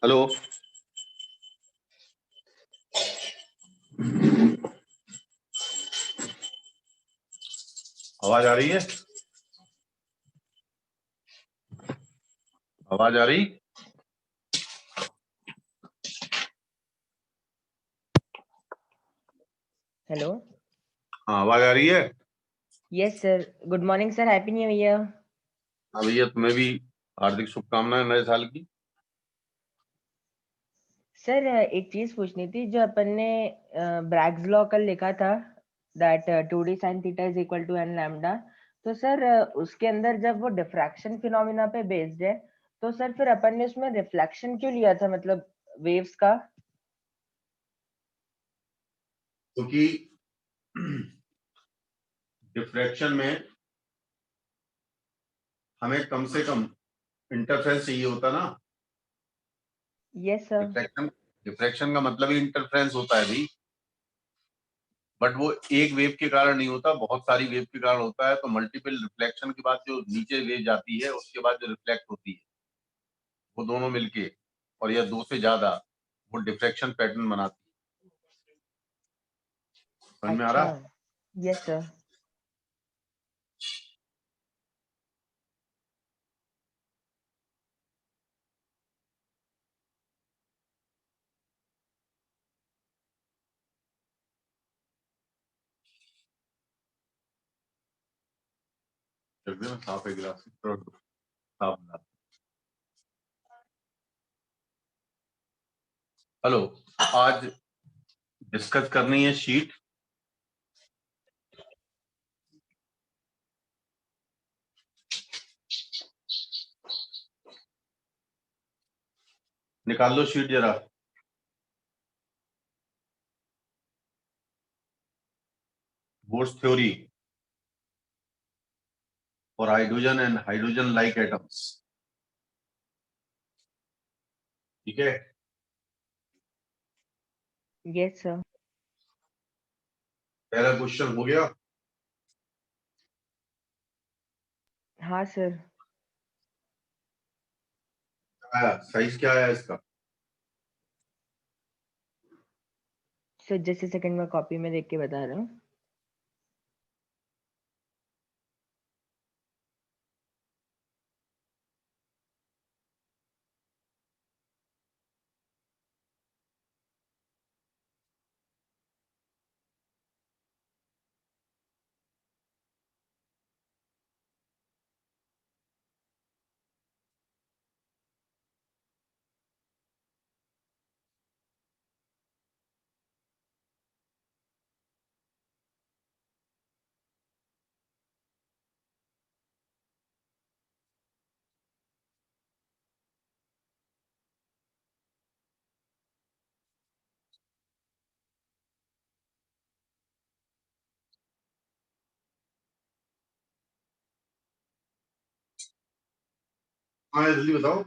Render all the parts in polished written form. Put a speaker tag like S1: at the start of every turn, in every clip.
S1: Hello. आवाज आ रही है? आवाज आ रही?
S2: हेलो।
S1: हाँ, आवाज आ रही है।
S2: Yes sir, good morning sir, happy new year.
S1: हाँ भैया, तुम्हें भी हार्दिक शुभकामनाएं नए साल की।
S2: सर एक चीज पूछनी थी, जो अपन ने ब्रैग्स लॉ कल लिखा था, that 2d sin theta is equal to n lambda. तो सर उसके अंदर जब वो डिफ्रैक्शन फिनोमिना पे बेस्ड है, तो सर फिर अपन ने उसमें रिफ्लेक्शन क्यों लिया था, मतलब वेव्स का?
S1: क्योंकि डिफ्रैक्शन में हमें कम से कम इंटरफेरेंस चाहिए होता ना।
S2: Yes sir.
S1: डिफ्रैक्शन डिफ्रैक्शन का मतलब ही इंटरफेरेंस होता है भी। बट वो एक वेव के कारण नहीं होता, बहुत सारी वेव के कारण होता है। तो मल्टीपल रिफ्लेक्शन के बाद जो नीचे वेव जाती है, उसके बाद जो रिफ्लेक्ट होती है, वो दोनों मिलके और या दो से ज्यादा, वो डिफ्रैक्शन पैटर्न बनाती है। समझ में आ
S2: अच्छा।
S1: रहा?
S2: Yes sir.
S1: जब भी मैं साफ एक गिलास साफ बना। हेलो। आज डिस्कस करनी है शीट। निकाल लो शीट जरा। Bourse theory for hydrogen and hydrogen like atoms. ठीक है।
S2: Yes sir.
S1: पहला क्वेश्चन हो गया।
S2: हाँ सर।
S1: आया साइज क्या आया इसका?
S2: सर जस्ट ए सेकंड, मैं कॉपी में देख के बता रहा हूँ।
S1: हाँ, जल्दी बताओ।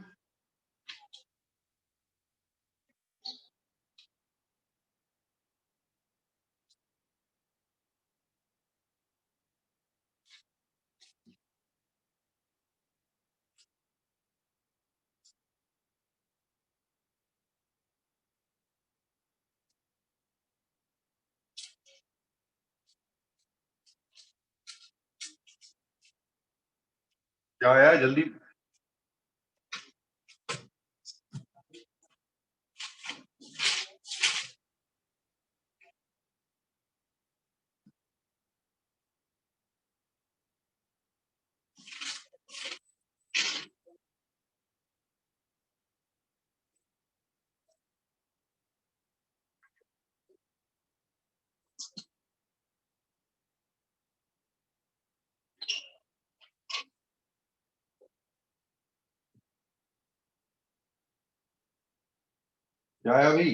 S1: क्या आया जल्दी? क्या आया अभी?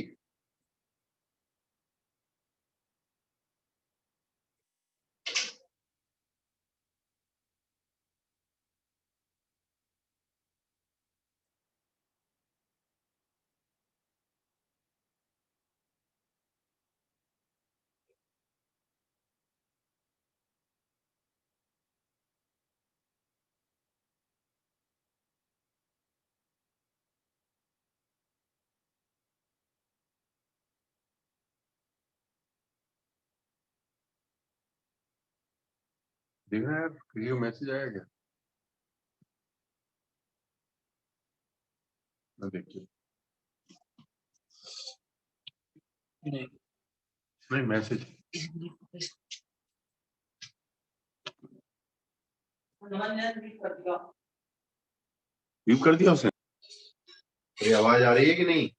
S1: देखना यार किसी को मैसेज आया क्या? ना देखिए, नहीं मैसेज म्यूट कर दिया उसने। ये आवाज आ रही है कि नहीं?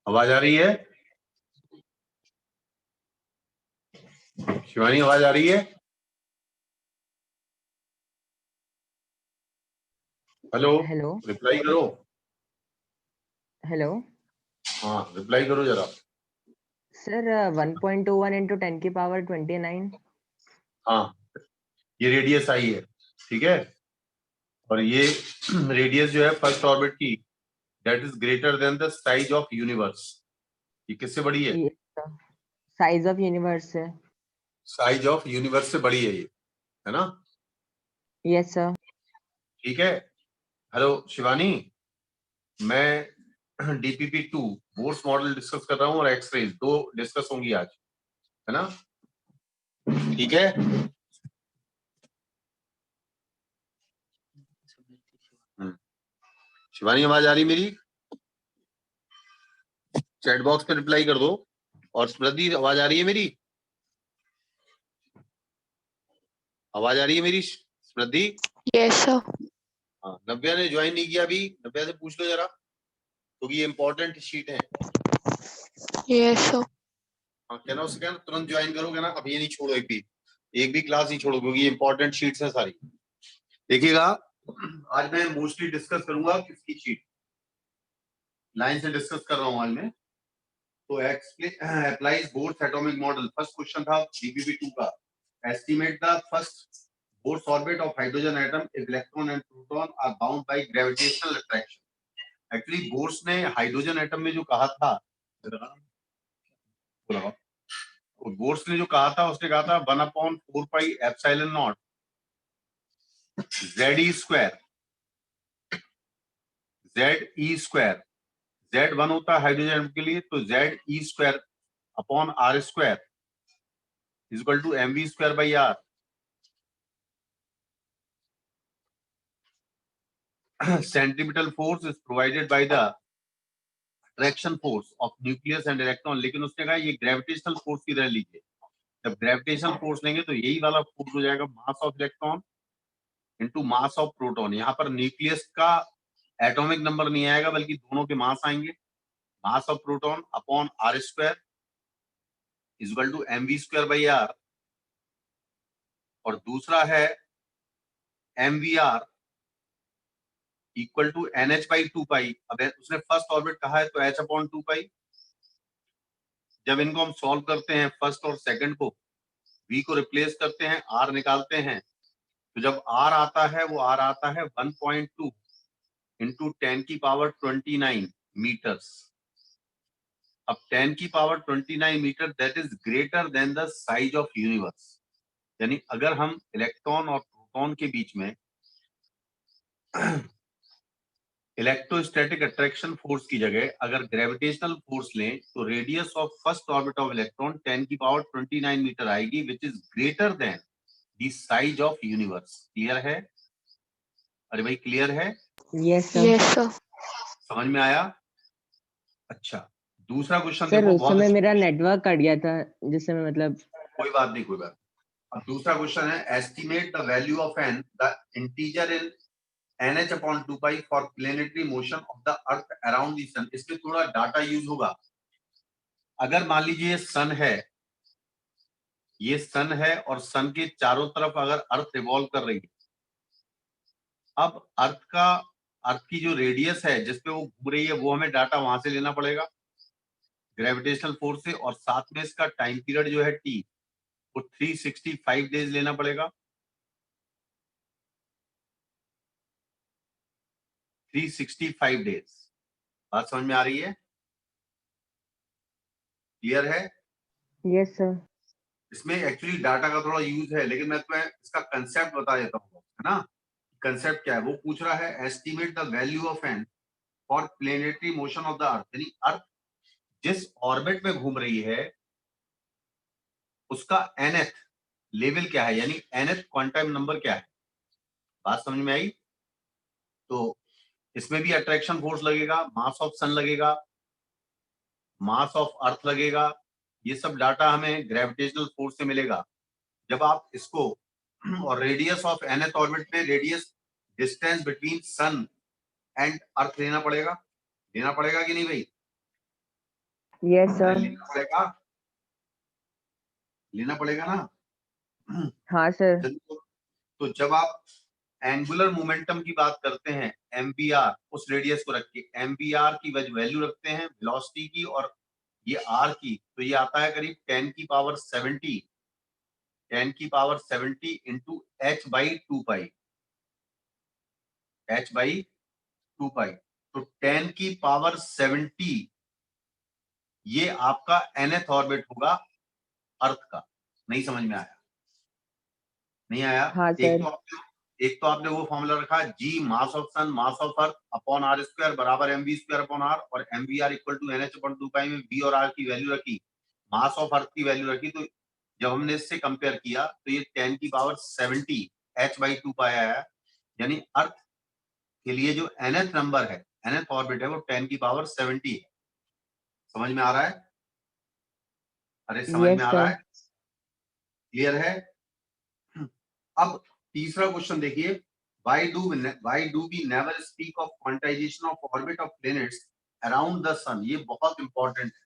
S1: आवाज आ रही है? शिवानी आवाज आ रही है? हेलो,
S2: हेलो
S1: रिप्लाई करो।
S2: हेलो
S1: हाँ रिप्लाई करो जरा।
S2: सर 1.21 into 10 की पावर 29।
S1: हाँ ये रेडियस आई है, ठीक है, और ये रेडियस जो है फर्स्ट ऑर्बिट की, that is greater than the size of universe. ये किससे बड़ी है?
S2: ये साइज ऑफ यूनिवर्स है।
S1: साइज ऑफ यूनिवर्स से बड़ी है ये, है ना?
S2: Yes sir.
S1: ठीक है। हेलो शिवानी, मैं डीपीपी 2 बोर्स मॉडल डिस्कस कर रहा हूँ और एक्सरेज दो डिस्कस होंगी आज, है ना? ठीक है। शिवानी आवाज आ रही मेरी? चैट बॉक्स पे रिप्लाई कर दो। और स्मृति आवाज आ रही है मेरी? आवाज आ रही है मेरी स्मृति?
S3: Yes sir.
S1: हाँ, नव्या ने ज्वाइन नहीं किया अभी, नव्या से पूछ लो जरा, क्योंकि ये इंपॉर्टेंट शीट है।
S3: Yes sir.
S1: हाँ कहना उससे, कहना तुरंत ज्वाइन करो, कहना अब ये नहीं छोड़ो, एक भी क्लास नहीं छोड़ो, क्योंकि ये इंपॉर्टेंट शीट्स है सारी। देखिएगा, आज मैं मोस्टली डिस्कस करूंगा किसकी शीट, लाइन से डिस्कस कर रहा हूं आज मैं। तो applies Bohr's atomic model, first question था डीपीपी 2 का। Estimate the first Bohr's orbit of hydrogen atom if electron and proton are bound by gravitational attraction. Actually Bohr's ने हाइड्रोजन एटम में जो कहा था, बोर्स ने जो कहा था, उसने कहा था 1/4 pi epsilon naught Z e square, Z e square, Z 1 होता है हाइड्रोजन के लिए, तो Z e square upon are square is equal to m we square by r. Centripetal force is provided by the attraction force of nucleus and electron. लेकिन उसने कहा ये gravitational force की तरह लीजिए। जब ग्रेविटेशनल फोर्स लेंगे तो यही वाला फोर्स हो जाएगा मास of electron into mass of proton. यहाँ पर न्यूक्लियस का एटॉमिक नंबर नहीं आएगा, बल्कि दोनों के मास आएंगे। Mass of proton upon are square is equal to m we square by r. और दूसरा है m we are equal to n h by 2 pi. अब उसने फर्स्ट ऑर्बिट कहा है तो एच अपॉन 2 पाई। जब इनको हम सॉल्व करते हैं फर्स्ट और सेकंड को, v को रिप्लेस करते हैं, r निकालते हैं, तो जब r आता है वो r आता है 1.2 इंटू 10 की पावर 29 मीटर्स। अब 10 की power 29 metre that is greater than the size of universe. यानी अगर हम इलेक्ट्रॉन और प्रोटॉन के बीच में इलेक्ट्रोस्टैटिक अट्रैक्शन फोर्स की जगह अगर ग्रेविटेशनल फोर्स लें, तो radius of first orbit of electron 10 की पावर 29 मीटर आएगी, which is greater than the size of universe. Clear है? अरे भाई क्लियर है?
S2: Yes sir.
S3: Yes sir.
S1: समझ में आया? अच्छा, दूसरा क्वेश्चन
S2: सर
S1: देखो,
S2: उस
S1: बहुत
S2: समय
S1: अच्छा।
S2: मेरा नेटवर्क कट गया था, जिससे मैं मतलब
S1: कोई बात नहीं, कोई बात। अब दूसरा क्वेश्चन है, estimate the value of n the integer in NH upon 2 pi for planetary motion of the earth around the sun। इसमें थोड़ा डाटा यूज होगा। अगर मान लीजिए ये सन है, ये सन है और सन के चारों तरफ अगर अर्थ रिवॉल्व कर रही है, अब अर्थ की जो रेडियस है जिसपे वो घूम रही है, वो हमें डाटा वहां से लेना पड़ेगा ग्रेविटेशनल फोर्स से, और साथ में इसका टाइम पीरियड जो है टी, वो 365 डेज लेना पड़ेगा। 365 डेज। बात समझ में आ रही है? क्लियर है?
S2: Yes sir.
S1: इसमें एक्चुअली डाटा का थोड़ा यूज है, लेकिन मैं तुम्हें इसका कंसेप्ट बता देता हूँ, है ना? कंसेप्ट क्या है वो पूछ रहा है, estimate the value of n for planetary motion of the earth. यानी अर्थ जिस ऑर्बिट में घूम रही है, उसका nth लेवल क्या है, यानी nth क्वांटम नंबर क्या है। बात समझ में आई? तो इसमें भी अट्रैक्शन फोर्स लगेगा, मास ऑफ सन लगेगा, मास ऑफ अर्थ लगेगा। ये सब डाटा हमें ग्रेविटेशनल फोर्स से मिलेगा। जब आप इसको और रेडियस ऑफ nth ऑर्बिट में radius distance between sun and earth लेना पड़ेगा कि नहीं भाई?
S2: Yes sir.
S1: लेना पड़ेगा ना।
S2: हाँ सर।
S1: तो जब आप एंगुलर मोमेंटम की बात करते हैं, एमबीआर, उस रेडियस को रख के एमबीआर की वैल्यू रखते हैं वेलोसिटी की और ये आर की, तो ये आता है करीब 10 की power 70 into h by 2 pi, h by 2 पाई। तो 10 की पावर 70 ये आपका nth ऑर्बिट होगा अर्थ का। नहीं समझ में आया? नहीं आया?
S2: हाँ सर।
S1: एक तो आपने वो फॉर्मूला रखा, G mass of sun mass of earth upon are square बराबर M we square upon R, और M we are equal to NH upon 2 pi में वी और आर की वैल्यू रखी, मास ऑफ अर्थ की वैल्यू रखी। तो जब हमने इससे कंपेयर किया तो ये 10 की पावर 70 h बाई 2 पाई आया। यानी अर्थ के लिए जो nth नंबर है, nth ऑर्बिट है, वो 10 की पावर 70 है। समझ में आ रहा है? अरे समझ में
S2: यस
S1: आ रहा
S2: सर।
S1: है? क्लियर है? अब तीसरा क्वेश्चन देखिए, why do we never speak of quantization of orbit of planets around the sun? ये बहुत इंपॉर्टेंट है।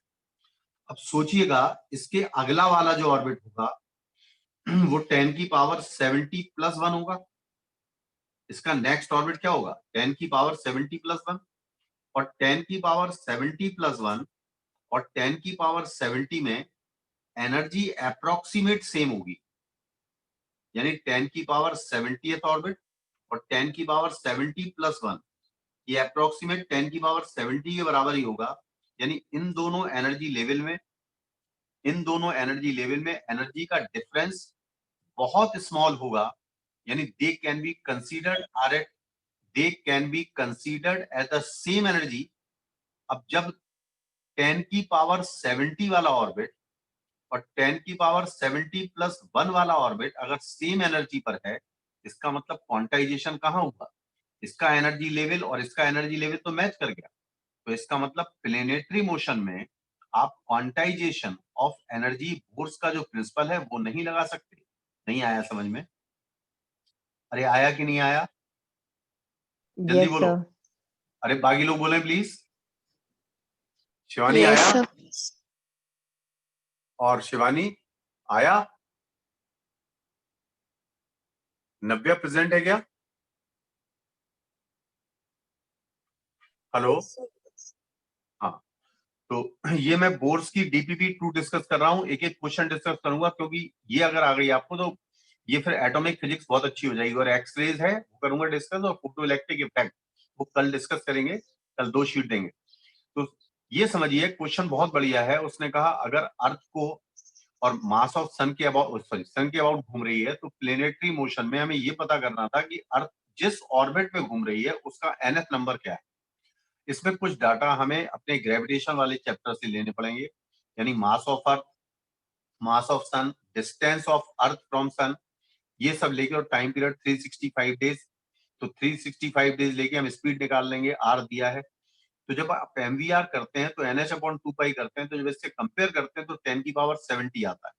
S1: अब सोचिएगा, इसके अगला वाला जो ऑर्बिट होगा वो 10 की पावर 70 प्लस 1 होगा। इसका नेक्स्ट ऑर्बिट क्या होगा? 10 की पावर 70 प्लस 1, और 10 की पावर 70 प्लस 1 और 10 की पावर 70 में एनर्जी अप्रोक्सीमेट सेम होगी। यानी 10 की पावर 70th ऑर्बिट और 10 की पावर 70 प्लस 1, ये अप्रोक्सीमेट 10 की पावर 70 के बराबर ही होगा। यानी इन दोनों एनर्जी लेवल में एनर्जी का डिफरेंस बहुत स्मॉल होगा। यानी they can be considered as the same energy. अब जब 10 की पावर 70 वाला ऑर्बिट और 10 की पावर 70 प्लस 1 वाला ऑर्बिट अगर सेम एनर्जी पर है, इसका मतलब क्वांटाइजेशन कहाँ हुआ? इसका एनर्जी लेवल और इसका एनर्जी लेवल तो मैच कर गया। तो इसका मतलब प्लेनेटरी मोशन में आप क्वांटाइजेशन ऑफ एनर्जी बोर्स का जो प्रिंसिपल है वो नहीं लगा सकते। नहीं आया समझ में? अरे आया कि नहीं आया? जल्दी
S2: यस
S1: बोलो।
S2: सर।
S1: अरे बाकी लोग बोले प्लीज। शिवानी
S3: Yes,
S1: आया?
S3: sir.
S1: और शिवानी आया? नव्या प्रेजेंट है क्या? हेलो? हाँ, तो ये मैं बोर्ड्स की डीपीपी 2 डिस्कस कर रहा हूँ। एक एक क्वेश्चन डिस्कस करूंगा, क्योंकि ये अगर आ गई आपको तो ये फिर एटॉमिक फिजिक्स बहुत अच्छी हो जाएगी। और एक्सरेज है वो करूंगा डिस्कस, और फोटो इलेक्ट्रिक इफेक्ट वो कल डिस्कस करेंगे। कल 2 शीट देंगे। तो ये समझिए, क्वेश्चन बहुत बढ़िया है। उसने कहा अगर अर्थ को और मास ऑफ सन के अबाउट घूम रही है, तो प्लेनेटरी मोशन में हमें ये पता करना था कि अर्थ जिस ऑर्बिट में घूम रही है उसका nth नंबर क्या है। इसमें कुछ डाटा हमें अपने ग्रेविटेशन वाले चैप्टर से लेने पड़ेंगे। यानी mass of earth, mass of sun, distance of earth from sun, ये सब लेके, और टाइम पीरियड 365 डेज। तो 365 डेज लेके हम स्पीड निकाल लेंगे, आर दिया है। तो जब आप एमवीआर करते हैं तो NH अपॉन 2 पाई करते हैं, तो जब इससे कंपेयर करते हैं तो 10 की पावर 70 आता है।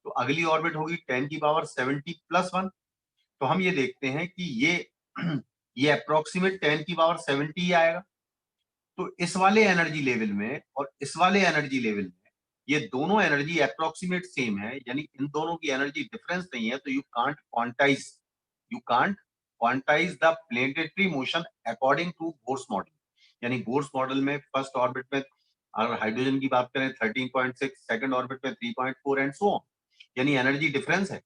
S1: तो अगली ऑर्बिट होगी 10 की पावर 70 प्लस 1। तो हम ये देखते हैं कि ये अप्रोक्सीमेट 10 की पावर 70 ही आएगा। तो इस वाले एनर्जी लेवल में और इस वाले एनर्जी लेवल में ये दोनों एनर्जी अप्रोक्सीमेट सेम है, यानी इन दोनों की एनर्जी डिफरेंस नहीं है। तो you can't quantize the planetary motion according to Bohr's model. यानी बोर्स मॉडल में फर्स्ट ऑर्बिट में अगर हाइड्रोजन की बात करें 13.6, सेकंड ऑर्बिट में 3.4 एंड सो ऑन, यानी एनर्जी डिफरेंस है।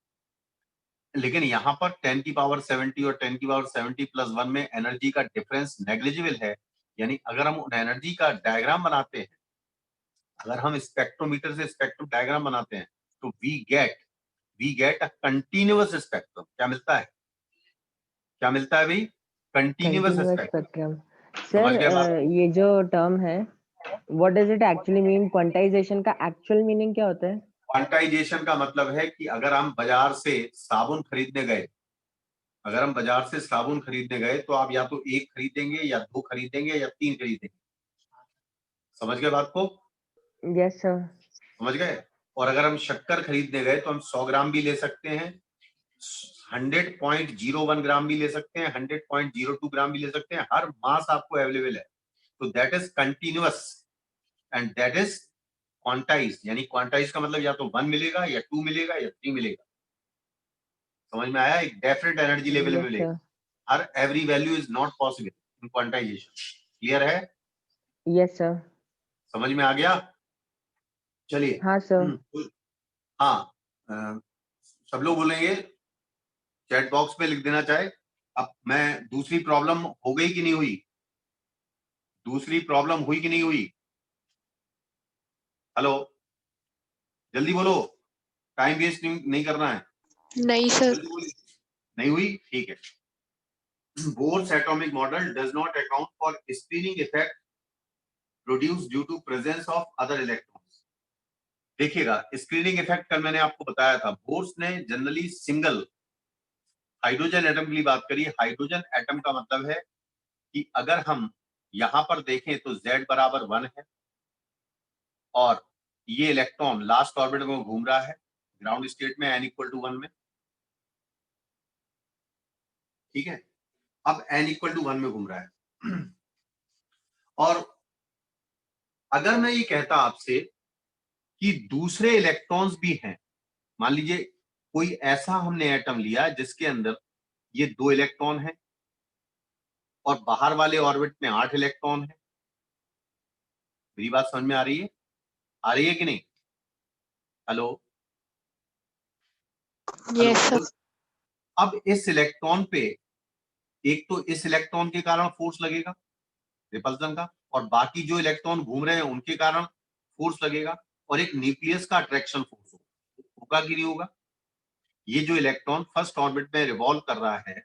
S1: लेकिन यहाँ पर 10 की पावर 70 और 10 की पावर 70 प्लस 1 में एनर्जी का डिफरेंस नेग्लिजिबल है। यानी अगर हम उन एनर्जी का डायग्राम बनाते हैं, अगर हम स्पेक्ट्रोमीटर से स्पेक्ट्रम डायग्राम बनाते हैं, तो we get a continuous spectrum. क्या मिलता है? क्या मिलता है भाई? Continuous
S2: continuous
S1: spectrum.
S2: स्पेक्ट्रम।
S1: समझ
S2: सर
S1: गए बात?
S2: ये जो टर्म है, what does it actually mean? Quantization का एक्चुअल मीनिंग क्या होता है?
S1: क्वांटाइजेशन का मतलब है कि अगर हम बाजार से साबुन खरीदने गए, अगर हम बाजार से साबुन खरीदने गए तो आप या तो एक खरीदेंगे या दो खरीदेंगे या तीन खरीदेंगे। समझ गए बात को?
S2: Yes sir.
S1: समझ गए? और अगर हम शक्कर खरीदने गए तो हम 100 ग्राम भी ले सकते हैं, 100.01 ग्राम भी ले सकते हैं, 100.02 ग्राम भी ले सकते हैं। हर मास आपको अवेलेबल है। तो that is continuous and that is quantize. यानी क्वांटाइज का मतलब या तो 1 मिलेगा या 2 मिलेगा या 3 मिलेगा। समझ में आया? एक डेफिनेट एनर्जी लेवल में
S2: यस
S1: मिलेगा।
S2: सर।
S1: हर every value is not possible in quantization. Clear है?
S2: Yes sir.
S1: समझ में आ गया? चलिए।
S2: हाँ सर।
S1: हाँ, सब लोग बोलेंगे, चैट बॉक्स में लिख देना चाहे। अब मैं दूसरी प्रॉब्लम हो गई कि नहीं हुई? दूसरी प्रॉब्लम हुई कि नहीं हुई? हेलो, जल्दी बोलो, टाइम वेस्ट नहीं करना है।
S3: नहीं सर।
S1: जल्दी बोलिए। नहीं हुई? ठीक है। Bohr's atomic model does not account for spinning effect produced due to presence of other electrons. देखिएगा, स्क्रीनिंग इफेक्ट कल मैंने आपको बताया था। बोर्स ने जनरली सिंगल हाइड्रोजन एटम के लिए बात करी। हाइड्रोजन एटम का मतलब है कि अगर हम यहां पर देखें तो Z बराबर 1 है और ये इलेक्ट्रॉन लास्ट ऑर्बिट में घूम रहा है ग्राउंड स्टेट में n इक्वल टू 1 में। ठीक है, अब n इक्वल टू 1 में घूम रहा है। और अगर मैं ये कहता आपसे कि दूसरे इलेक्ट्रॉन्स भी हैं, मान लीजिए कोई ऐसा हमने एटम लिया जिसके अंदर ये 2 इलेक्ट्रॉन है और बाहर वाले ऑर्बिट में 8 इलेक्ट्रॉन है। मेरी बात समझ में आ रही है? आ रही है कि नहीं? Hello hello.
S3: Yes sir.
S1: अब इस इलेक्ट्रॉन पे एक तो इस इलेक्ट्रॉन के कारण फोर्स लगेगा रिपल्सन का, और बाकी जो इलेक्ट्रॉन घूम रहे हैं उनके कारण फोर्स लगेगा, और एक न्यूक्लियस का अट्रैक्शन फोर्स होगा कि नहीं होगा? ये जो इलेक्ट्रॉन फर्स्ट ऑर्बिट में रिवॉल्व कर रहा है,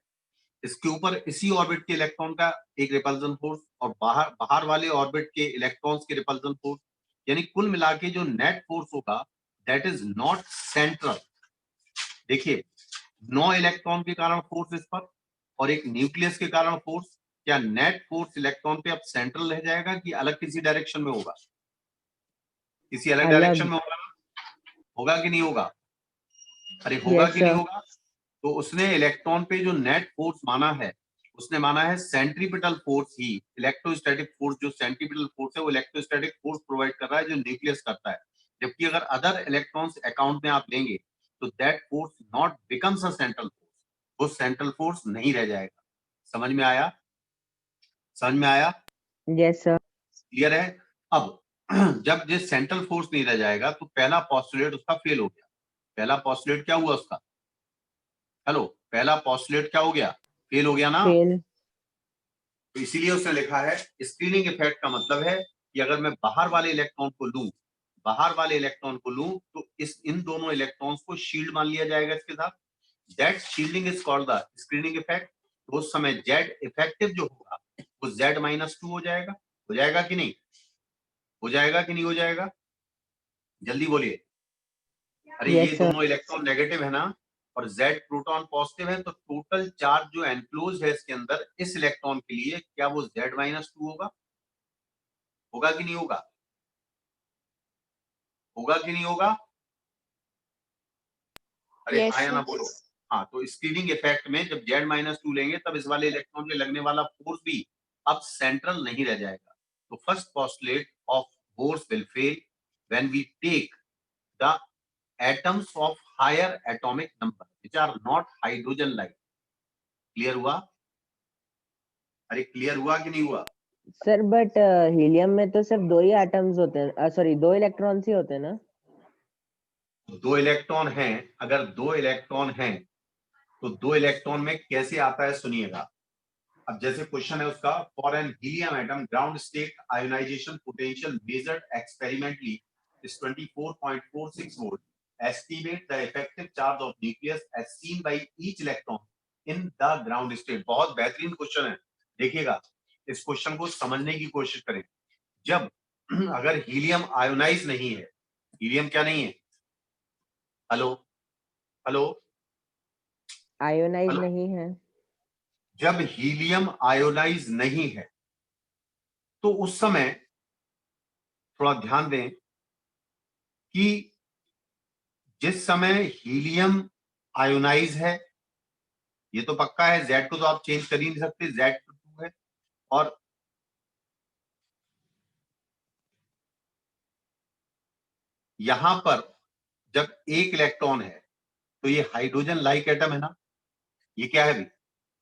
S1: इसके ऊपर इसी ऑर्बिट के इलेक्ट्रॉन का एक रिपल्सन फोर्स और बाहर बाहर वाले ऑर्बिट के इलेक्ट्रॉन्स के रिपल्सन फोर्स, यानी कुल मिला के जो नेट फोर्स होगा दैट इज नॉट सेंट्रल। देखिए, 9 इलेक्ट्रॉन के कारण फोर्स इस पर और एक न्यूक्लियस के कारण फोर्स, क्या नेट फोर्स इलेक्ट्रॉन पे अब सेंट्रल रह जाएगा कि अलग किसी डायरेक्शन में होगा? किसी अलग डायरेक्शन
S2: अलग।
S1: में होगा? होगा कि नहीं होगा? अरे होगा
S2: यस
S1: कि नहीं
S2: सर।
S1: होगा? तो उसने इलेक्ट्रॉन पे जो नेट फोर्स माना है, उसने माना है सेंट्रीपिटल फोर्स ही। इलेक्ट्रोस्टैटिक फोर्स, जो सेंट्रीपिटल फोर्स है वो इलेक्ट्रोस्टैटिक फोर्स प्रोवाइड कर रहा है जो न्यूक्लियस करता है। जबकि अगर अदर इलेक्ट्रॉन्स अकाउंट में आप लेंगे तो that force not becomes a central force, वो सेंट्रल फोर्स नहीं रह जाएगा। समझ में आया? समझ में आया?
S2: Yes sir.
S1: क्लियर है? अब जब ये सेंट्रल फोर्स नहीं रह जाएगा तो पहला पॉस्टुलेट उसका फेल हो गया। पहला पॉस्टुलेट क्या हुआ उसका? हेलो, पहला पॉस्टुलेट क्या हो गया? फेल हो गया ना?
S2: फेल।
S1: तो इसीलिए उसने लिखा है स्क्रीनिंग इफेक्ट का मतलब है कि अगर मैं बाहर वाले इलेक्ट्रॉन को लूं, बाहर वाले इलेक्ट्रॉन को लूं तो इन दोनों इलेक्ट्रॉन्स को शील्ड मान लिया जाएगा इसके साथ। That shielding is called the screening effect. तो उस समय जेड इफेक्टिव जो होगा वो Z-2 हो जाएगा। हो जाएगा कि नहीं? हो जाएगा कि नहीं हो जाएगा? जल्दी बोलिए। अरे ये
S2: यस सर।
S1: दोनों इलेक्ट्रॉन नेगेटिव है ना और Z प्रोटॉन पॉजिटिव है, तो टोटल चार्ज जो एनक्लोज है इसके अंदर इस इलेक्ट्रॉन के लिए, क्या वो Z-2 होगा? होगा कि नहीं होगा? होगा कि नहीं होगा? अरे
S3: यस
S1: हाँ या ना
S3: सर।
S1: बोलो। हाँ, तो स्क्रीनिंग इफेक्ट में जब Z-2 लेंगे तब इस वाले इलेक्ट्रॉन पे लगने वाला फोर्स भी अब सेंट्रल नहीं रह जाएगा। तो first postulate of Bohr's will fail when we take the atoms of higher atomic number which are not hydrogen like. Clear हुआ? अरे क्लियर हुआ कि नहीं हुआ?
S2: सर बट हीलियम में तो सिर्फ 2 ही एटम्स होते हैं, सॉरी 2 इलेक्ट्रॉन्स ही होते हैं ना?
S1: 2 इलेक्ट्रॉन हैं। अगर 2 इलेक्ट्रॉन हैं तो 2 इलेक्ट्रॉन में कैसे आता है सुनिएगा। अब जैसे क्वेश्चन है उसका, for an helium atom ground state ionization potential measured experimentally is 24.46 volt. Estimate the effective charge of nucleus as seen by each electron in the ground state. बहुत बेहतरीन क्वेश्चन है। देखिएगा, इस क्वेश्चन को समझने की कोशिश करें। जब अगर हीलियम आयोनाइज नहीं है, हीलियम क्या नहीं है? हेलो हेलो
S2: आयोनाइज
S1: हेलो,
S2: नहीं है।
S1: जब हीलियम आयोनाइज नहीं है तो उस समय थोड़ा ध्यान दें कि जिस समय हीलियम आयोनाइज है, ये तो पक्का है, Z को तो आप चेंज कर ही नहीं सकते, Z2 है, और यहां पर जब एक इलेक्ट्रॉन है तो ये हाइड्रोजन लाइक एटम है ना, ये क्या है भाई,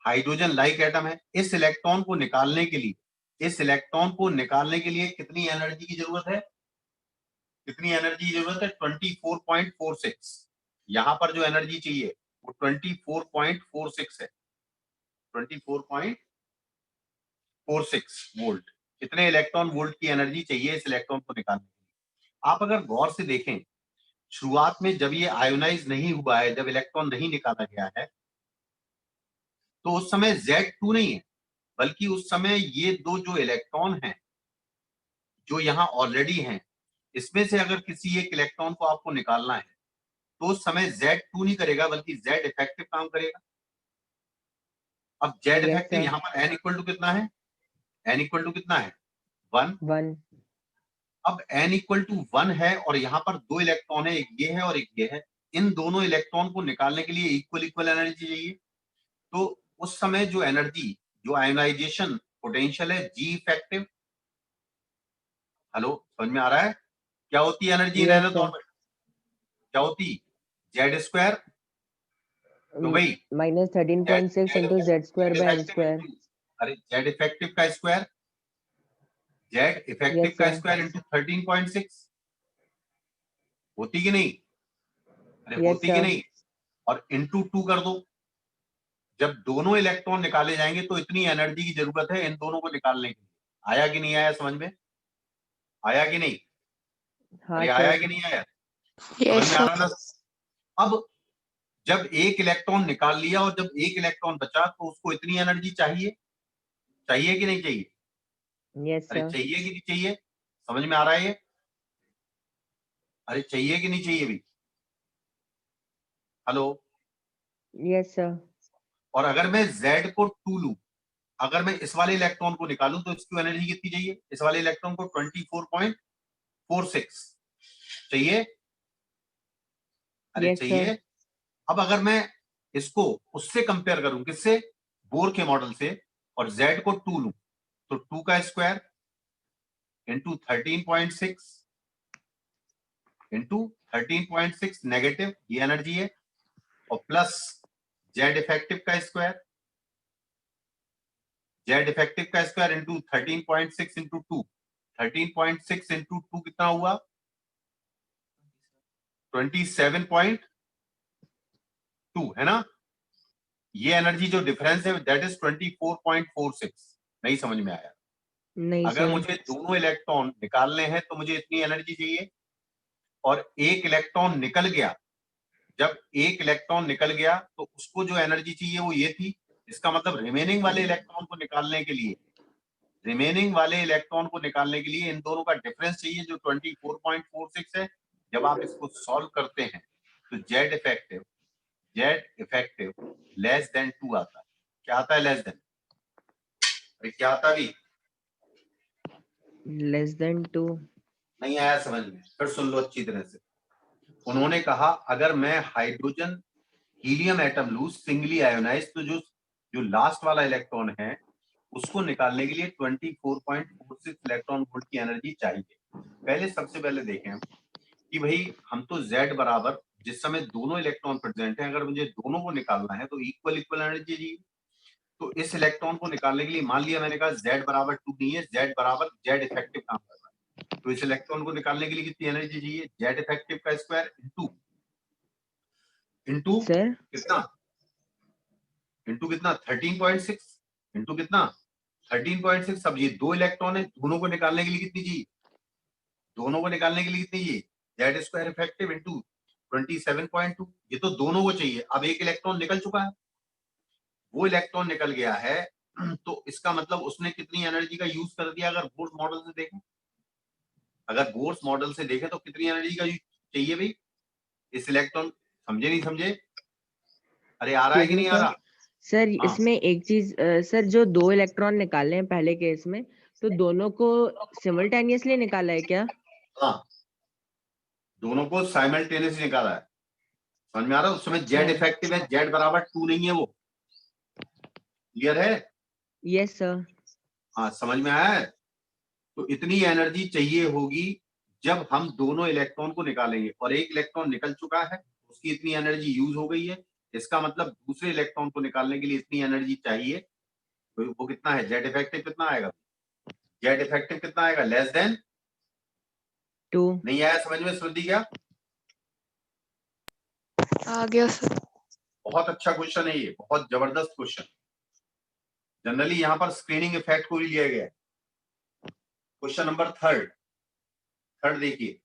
S1: हाइड्रोजन लाइक एटम है। इस इलेक्ट्रॉन को निकालने के लिए, इस इलेक्ट्रॉन को निकालने के लिए कितनी एनर्जी की जरूरत है, कितनी एनर्जी की जरूरत है, 24.46। यहां पर जो एनर्जी चाहिए वो 24.46 है, 24.46 वोल्ट। कितने इलेक्ट्रॉन वोल्ट की एनर्जी चाहिए इस इलेक्ट्रॉन को निकालने के लिए। आप अगर गौर से देखें, शुरुआत में जब ये आयोनाइज नहीं हुआ है, जब इलेक्ट्रॉन नहीं निकाला गया है, तो उस समय Z2 नहीं है, बल्कि उस समय ये दो जो इलेक्ट्रॉन हैं जो यहाँ ऑलरेडी हैं, इसमें से अगर किसी एक इलेक्ट्रॉन को आपको निकालना है तो उस समय Z2 नहीं करेगा, बल्कि Z इफेक्टिव काम करेगा। अब Z
S2: यस
S1: इफेक्टिव
S2: सर।
S1: यहाँ पर n इक्वल टू कितना है, n इक्वल टू कितना है, 1।
S2: 1।
S1: अब n इक्वल टू 1 है और यहाँ पर दो इलेक्ट्रॉन है, एक ये है और एक ये है। इन दोनों इलेक्ट्रॉन को निकालने के लिए इक्वल इक्वल एनर्जी चाहिए। तो उस समय जो एनर्जी, जो आयोनाइजेशन पोटेंशियल है, G इफेक्टिव, हेलो समझ में आ रहा है, क्या होती है energy in
S2: yes
S1: anode
S2: sir.
S1: Orbit, क्या होती, Z2। तो भाई
S2: -13.6 into Z square by N square।
S1: अरे Z इफेक्टिव का स्क्वायर, Z इफेक्टिव
S2: यस
S1: का
S2: सर।
S1: स्क्वायर इंटू 13.6, होती कि नहीं, अरे
S2: यस
S1: होती कि
S2: सर।
S1: नहीं, और इंटू 2 कर दो। जब दोनों इलेक्ट्रॉन निकाले जाएंगे तो इतनी एनर्जी की जरूरत है इन दोनों को निकालने के लिए। आया कि नहीं आया समझ में, आया कि नहीं,
S2: हाँ
S1: अरे आया
S2: सर।
S1: कि नहीं आया,
S3: Yes,
S1: समझ में आ
S3: sir.
S1: रहा ना। अब जब एक इलेक्ट्रॉन निकाल लिया और जब एक इलेक्ट्रॉन बचा तो उसको इतनी एनर्जी चाहिए, चाहिए कि नहीं चाहिए,
S2: यस
S1: अरे
S2: सर।
S1: चाहिए कि नहीं चाहिए, समझ में आ रहा है ये, अरे चाहिए कि नहीं चाहिए भी, हेलो।
S2: Yes sir.
S1: और अगर मैं Z को 2 लूं, अगर मैं इस वाले इलेक्ट्रॉन को निकालूं तो इसकी एनर्जी कितनी चाहिए, इस वाले इलेक्ट्रॉन को 24.46 चाहिए, अरे
S2: यस सर।
S1: चाहिए। अब अगर मैं इसको उससे कंपेयर करूं, किससे, बोर के मॉडल से, और Z को 2 लूं तो 2 का स्क्वायर इंटू 13.6 इंटू 13.6 नेगेटिव, ये एनर्जी है, और प्लस Z इफेक्टिव का स्क्वायर, Z इफेक्टिव का स्क्वायर इंटू 13.6 इंटू 2, 13.6 इंटू 2 कितना हुआ, 27.2 है ना। ये एनर्जी जो डिफरेंस है दैट इज 24.46। नहीं समझ में आया,
S2: नहीं
S1: अगर
S2: सर।
S1: मुझे दोनों इलेक्ट्रॉन निकालने हैं तो मुझे इतनी एनर्जी चाहिए, और एक इलेक्ट्रॉन निकल गया, जब एक इलेक्ट्रॉन निकल गया तो उसको जो एनर्जी चाहिए वो ये थी। इसका मतलब रिमेनिंग वाले इलेक्ट्रॉन को निकालने के लिए, रिमेनिंग वाले इलेक्ट्रॉन को निकालने के लिए इन दोनों का डिफरेंस चाहिए जो 24.46 है। जब आप इसको सॉल्व करते हैं तो जेड इफेक्टिव लेस देन 2 आता है। क्या आता है लेस देन, अरे क्या आता है अभी,
S2: <2।
S1: नहीं आया समझ में, फिर सुन लो अच्छी तरह से। उन्होंने कहा अगर मैं हाइड्रोजन हीलियम एटम लूं सिंगली आयोनाइज, तो जो जो लास्ट वाला इलेक्ट्रॉन है उसको निकालने के लिए 24.46 इलेक्ट्रॉन वोल्ट की एनर्जी चाहिए। पहले सबसे पहले देखें कि भाई हम तो Z बराबर, जिस समय दोनों इलेक्ट्रॉन प्रेजेंट हैं, अगर मुझे दोनों को निकालना है तो इक्वल इक्वल एनर्जी चाहिए। तो इस इलेक्ट्रॉन को निकालने के लिए मान लिया मैंने कहा Z बराबर 2 नहीं है, Z बराबर Z इफेक्टिव काम कर रहा है, तो इस इलेक्ट्रॉन को निकालने के लिए कितनी एनर्जी चाहिए, Z इफेक्टिव का स्क्वायर इंटू इंटू
S2: सर।
S1: कितना, इंटू कितना 13.6 इंटू कितना 13.6। अब ये दो इलेक्ट्रॉन है, दोनों को निकालने के लिए कितनी चाहिए, दोनों को निकालने के लिए कितनी चाहिए, जेड स्क्वायर इफेक्टिव इंटू 27.2। ये तो दोनों को चाहिए। अब एक इलेक्ट्रॉन निकल चुका है, वो इलेक्ट्रॉन निकल गया है, तो इसका मतलब उसने कितनी एनर्जी का यूज कर दिया। अगर बोर्स मॉडल से देखें, अगर बोर्स मॉडल से देखें तो कितनी एनर्जी का यूज चाहिए भाई, इस इलेक्ट्रॉन, समझे नहीं समझे? अरे आ रहा है कि नहीं आ रहा?
S2: सर
S1: हाँ।
S2: इसमें एक चीज सर, जो 2 इलेक्ट्रॉन निकाले हैं पहले केस में, तो दोनों को सिमल्टेनियसली निकाला है क्या?
S1: हाँ, दोनों को साइमल्टेनियसली निकाला है। समझ में आ रहा है? उस समय जेड
S2: अच्छा।
S1: इफेक्टिव है, जेड बराबर 2 नहीं है वो। क्लियर है?
S2: Yes sir.
S1: हाँ, समझ में आया है? तो इतनी एनर्जी चाहिए होगी जब हम दोनों इलेक्ट्रॉन को निकालेंगे, और एक इलेक्ट्रॉन निकल चुका है, उसकी इतनी एनर्जी यूज हो गई है। इसका मतलब दूसरे इलेक्ट्रॉन को निकालने के लिए इतनी एनर्जी चाहिए। तो वो कितना है? जेड इफेक्टिव कितना आएगा? जेड इफेक्टिव कितना आएगा? Less than
S2: 2।
S1: नहीं आया समझ में श्रुति क्या?
S3: आ गया सर।
S1: बहुत अच्छा क्वेश्चन है ये, बहुत जबरदस्त क्वेश्चन। जनरली यहाँ पर स्क्रीनिंग इफेक्ट को भी लिया गया है। क्वेश्चन नंबर थर्ड देखिए,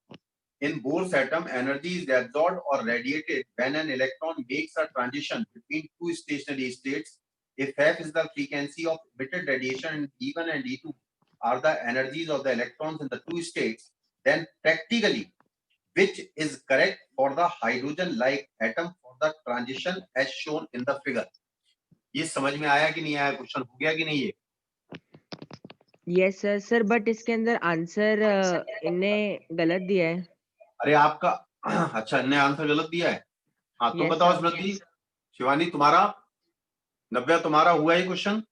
S1: in Bohr's atom, energy is absorbed or radiated when an electron makes a transition between two stationary states. If F is the frequency of emitted radiation and E1 and E2 are the energies of the electrons in the two states, then practically which is correct for the hydrogen-like atom for the transition as shown in the figure? ये समझ में आया कि नहीं आया? Question हो गया कि नहीं ये?
S2: Yes sir. सर बट इसके अंदर आंसर इनने गलत दिया है।
S1: अरे आपका अच्छा, इनने आंसर गलत दिया है। हाँ, तुम
S2: Yes,
S1: बताओ
S2: sir.
S1: स्मृति, शिवानी तुम्हारा, नव्या तुम्हारा हुआ ये क्वेश्चन?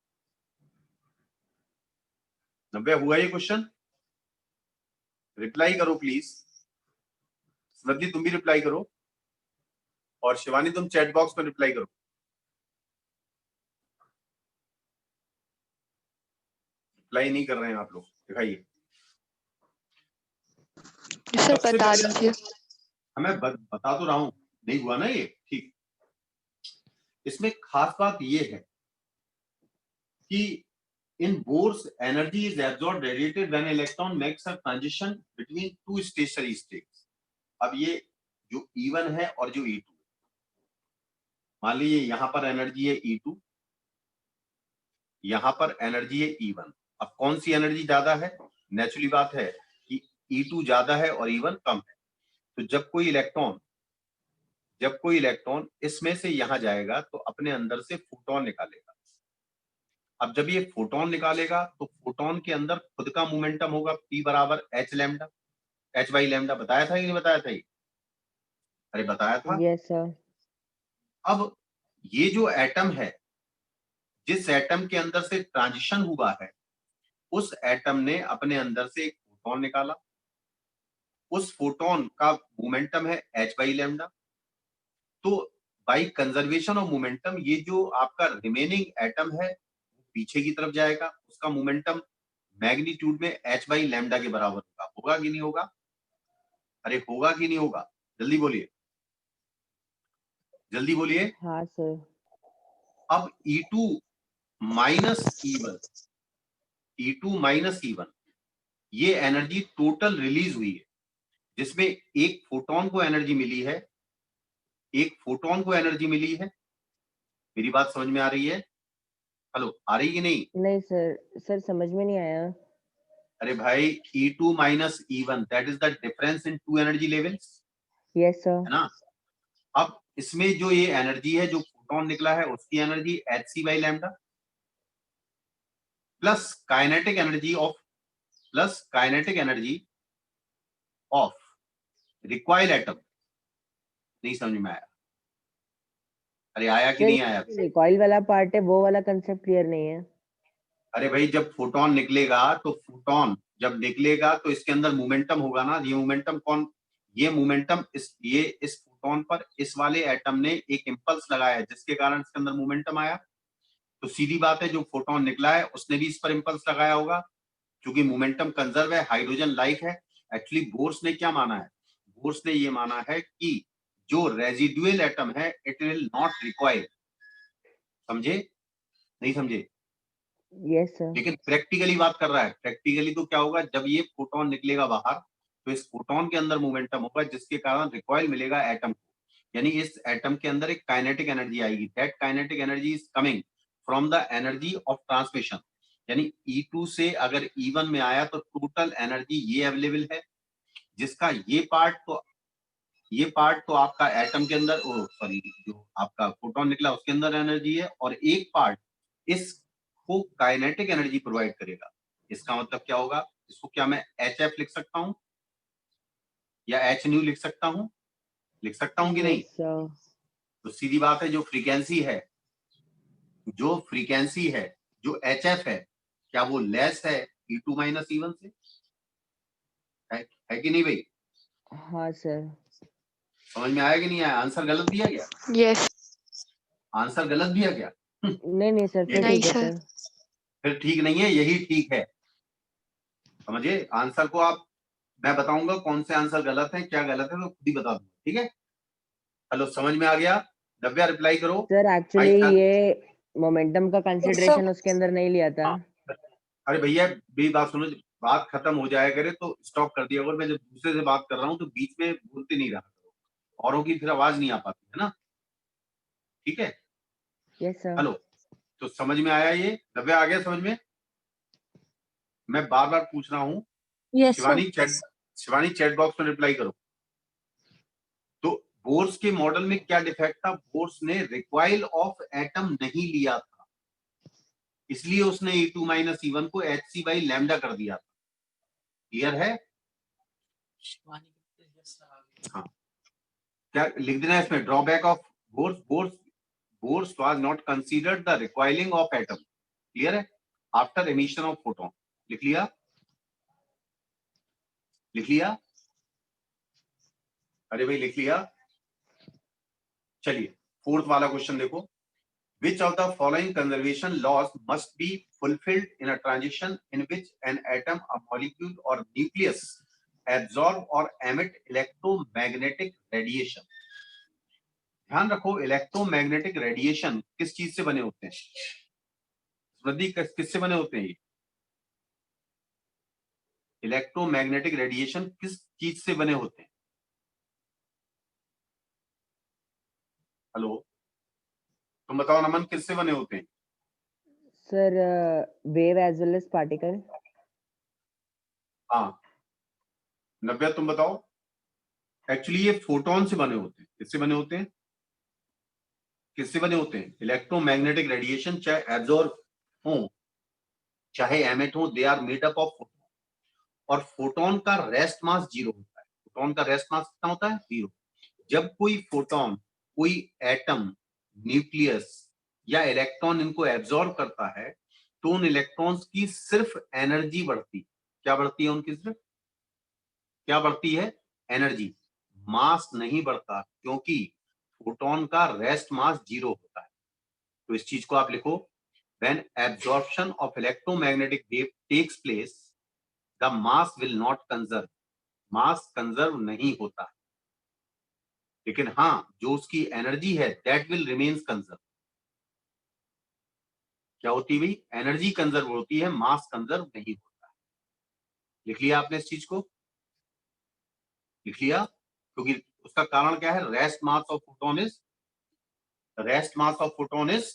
S1: नव्या हुआ ये क्वेश्चन? रिप्लाई करो प्लीज। स्मृति तुम भी रिप्लाई करो, और शिवानी तुम चैट बॉक्स में रिप्लाई करो। रिप्लाई नहीं कर रहे हैं आप लोग, दिखाइए।
S3: सर
S1: सबसे
S3: बता
S1: पहले
S3: दीजिए।
S1: हमें बता तो रहा हूं, नहीं हुआ ना ये? ठीक। इसमें खास बात ये है कि in Bohr's energy is absorbed radiated when electron makes a transition between two stationary states. अब ये जो E1 है और जो E2, मान लीजिए यहां पर एनर्जी है E2, यहां पर एनर्जी है E1। अब कौन सी एनर्जी ज्यादा है? नेचुरली बात है कि E2 ज्यादा है और E1 कम है। तो जब कोई इलेक्ट्रॉन इसमें से यहां जाएगा तो अपने अंदर से फोटोन निकालेगा। अब जब ये फोटोन निकालेगा तो फोटोन के अंदर खुद का मोमेंटम होगा P बराबर H lambda, H by lambda. बताया था कि नहीं बताया था ये? अरे बताया था।
S2: Yes, sir.
S1: अब ये जो एटम है, जिस एटम के अंदर से ट्रांजिशन हुआ है, उस एटम ने अपने अंदर से एक फोटोन निकाला। उस फोटोन का मोमेंटम है H बाई लैम्डा। तो बाई कंजर्वेशन ऑफ मोमेंटम ये जो आपका रिमेनिंग एटम है वो पीछे की तरफ जाएगा, उसका मोमेंटम मैग्नीट्यूड में H बाई लैम्डा के बराबर होगा। होगा कि नहीं होगा? अरे होगा कि नहीं होगा? जल्दी बोलिए, जल्दी बोलिए।
S2: हाँ सर।
S1: अब E2 minus E1, E2 minus E1, ये एनर्जी टोटल रिलीज हुई है, जिसमें एक फोटोन को एनर्जी मिली है, एक फोटोन को एनर्जी मिली है। मेरी बात समझ में आ रही है? हेलो, आ रही कि नहीं?
S2: नहीं सर, सर समझ में नहीं आया।
S1: अरे भाई, E2 minus E1 that is the difference in two energy levels,
S2: yes sir.
S1: है ना? अब इसमें जो ये एनर्जी है, जो फोटोन निकला है, उसकी energy Hc by lambda plus kinetic energy of required atom. नहीं समझ में आया? अरे आया कि
S2: सर
S1: नहीं आया?
S2: रिकॉइल वाला पार्ट है, वो वाला कंसेप्ट क्लियर नहीं है।
S1: अरे भाई, जब फोटोन निकलेगा तो फोटोन जब निकलेगा तो इसके अंदर मोमेंटम होगा ना। ये मोमेंटम ये मोमेंटम इस फोटोन पर इस वाले एटम ने एक इंपल्स लगाया, जिसके कारण इसके अंदर मोमेंटम आया। तो सीधी बात है, जो फोटोन निकला है उसने भी इस पर इंपल्स लगाया होगा, क्योंकि मोमेंटम कंजर्व है, हाइड्रोजन लाइक है। एक्चुअली बोर्स ने क्या माना है? बोर्स ने ये माना है कि जो रेजिडुअल एटम है इट विल नॉट रिक्वायर। समझे नहीं समझे?
S2: Yes sir.
S1: लेकिन प्रैक्टिकली बात कर रहा है। प्रैक्टिकली तो क्या होगा, जब ये फोटोन निकलेगा बाहर तो इस फोटोन के अंदर मोमेंटम होगा, जिसके कारण रिकॉइल मिलेगा एटम को। यानी इस एटम के अंदर एक काइनेटिक एनर्जी आएगी। That kinetic energy is coming from the energy of transmission. यानी E2 से अगर E1 में आया तो टोटल एनर्जी ये अवेलेबल है, जिसका ये पार्ट तो ये पार्ट तो आपका एटम के अंदर, सॉरी, जो आपका फोटोन निकला उसके अंदर एनर्जी है, और एक पार्ट इसको काइनेटिक एनर्जी प्रोवाइड करेगा। इसका मतलब क्या होगा, इसको क्या मैं HF लिख सकता हूं या H न्यू लिख सकता हूं कि नहीं?
S2: Yes, sir.
S1: तो सीधी बात है, जो फ्रीक्वेंसी है, जो HF है, क्या वो लेस है E2 माइनस E1 से? है कि नहीं भाई?
S2: हाँ सर.
S1: समझ में आया कि नहीं आया? आंसर गलत दिया गया?
S3: Yes.
S1: आंसर गलत दिया गया?
S2: नहीं सर, फिर
S3: नहीं
S2: ठीक है
S3: सर.
S2: सर.
S1: फिर ठीक नहीं है, यही ठीक है। समझिए, आंसर को आप, मैं बताऊंगा कौन से आंसर गलत है, क्या गलत है, तो खुद ही बता दूंगा, ठीक है? हेलो, समझ में आ गया? नव्या रिप्लाई करो।
S2: सर एक्चुअली
S1: आयशा,
S2: ये मोमेंटम का कंसिडरेशन उसके अंदर नहीं लिया था.
S1: हाँ, अरे भैया मेरी बात सुनो, जब बात खत्म हो जाया करे तो स्टॉप कर दिया करो। मैं जब दूसरे से बात कर रहा हूँ तो बीच में बोलते नहीं रहा करो, औरों की फिर आवाज नहीं आ पाती है ना, ठीक है?
S2: Yes sir.
S1: हेलो, तो समझ में आया? ये नव्या आ गया समझ में? मैं बार बार पूछ रहा हूँ।
S3: Yes sir.
S1: Shivani chat box में रिप्लाई करो। तो बोर्स के मॉडल में क्या डिफेक्ट था? बोर्स ने रिक्वाइल ऑफ एटम नहीं लिया था, इसलिए उसने E2 माइनस E1 को HC बाई लैम्डा कर दिया था। क्लियर है? हाँ, क्या लिख देना है इसमें? Drawback of Bohr's was not considered the recoiling of atom. Clear है? After emission of photon. लिख लिया? अरे भाई लिख लिया? चलिए, फोर्थ वाला क्वेश्चन देखो। Which of the following conservation laws must be fulfilled in a transition in which an atom, a molecule, or nucleus absorb or emit electromagnetic radiation? ध्यान रखो, इलेक्ट्रोमैग्नेटिक रेडिएशन किस चीज से बने होते हैं? स्मृति, किससे बने होते हैं ये? इलेक्ट्रोमैग्नेटिक रेडिएशन किस चीज से बने होते हैं? हेलो, तुम बताओ नमन, किससे बने होते हैं?
S2: Sir wave as well as particle.
S1: हाँ, नव्या तुम बताओ। एक्चुअली ये फोटोन से बने होते हैं। किससे बने होते हैं? इलेक्ट्रोमैग्नेटिक रेडिएशन चाहे एब्जॉर्ब हो चाहे एमिट हो, they are made up of photon. और फोटोन का रेस्ट मास 0 होता है। फोटोन का रेस्ट मास कितना होता है? 0। जब कोई फोटोन, कोई एटम, न्यूक्लियस या इलेक्ट्रॉन इनको एब्जॉर्ब करता है तो उन इलेक्ट्रॉन्स की सिर्फ एनर्जी बढ़ती। क्या बढ़ती है उनकी? सिर्फ क्या बढ़ती है? एनर्जी। मास नहीं बढ़ता, क्योंकि फोटोन का रेस्ट मास 0 होता है। तो इस चीज को आप लिखो, when absorption of electromagnetic wave takes place the mass will not conserve। Mass conserve नहीं होता है, लेकिन हाँ, जो उसकी एनर्जी है दैट विल रिमेन्स कंजर्व। क्या होती है भाई? एनर्जी कंजर्व होती है, मास कंजर्व नहीं होता है। लिख लिया आपने इस चीज को? लिख लिया? क्योंकि उसका कारण क्या है? Rest mass of photon is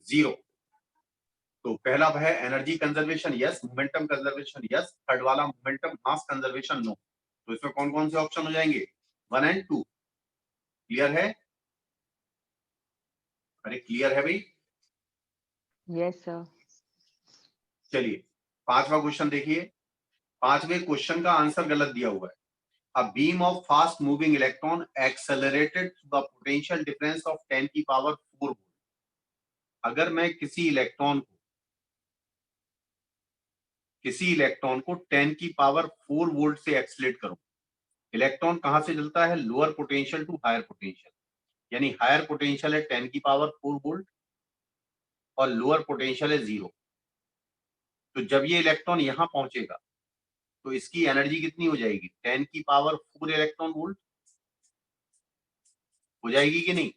S1: 0। तो पहला है energy conservation yes, momentum conservation yes, third वाला मोमेंटम मास कंजर्वेशन नो। तो इसमें कौन कौन से ऑप्शन हो जाएंगे? 1 एंड 2। क्लियर है? अरे क्लियर है भाई?
S2: Yes sir.
S1: चलिए, पांचवा क्वेश्चन देखिए। पांचवें क्वेश्चन का आंसर गलत दिया हुआ है। A beam of fast moving electron accelerated to the potential difference of 10 की पावर 4 वोल्ट। अगर मैं किसी इलेक्ट्रॉन को 10 की पावर 4 वोल्ट से एक्सलेट करूं, इलेक्ट्रॉन कहां से चलता है? Lower potential to higher potential. यानी हायर पोटेंशियल है 10 की पावर 4 वोल्ट और लोअर पोटेंशियल है 0। तो जब ये इलेक्ट्रॉन यहां पहुंचेगा तो इसकी एनर्जी कितनी हो जाएगी? 10 की पावर 4 इलेक्ट्रॉन वोल्ट हो जाएगी कि नहीं?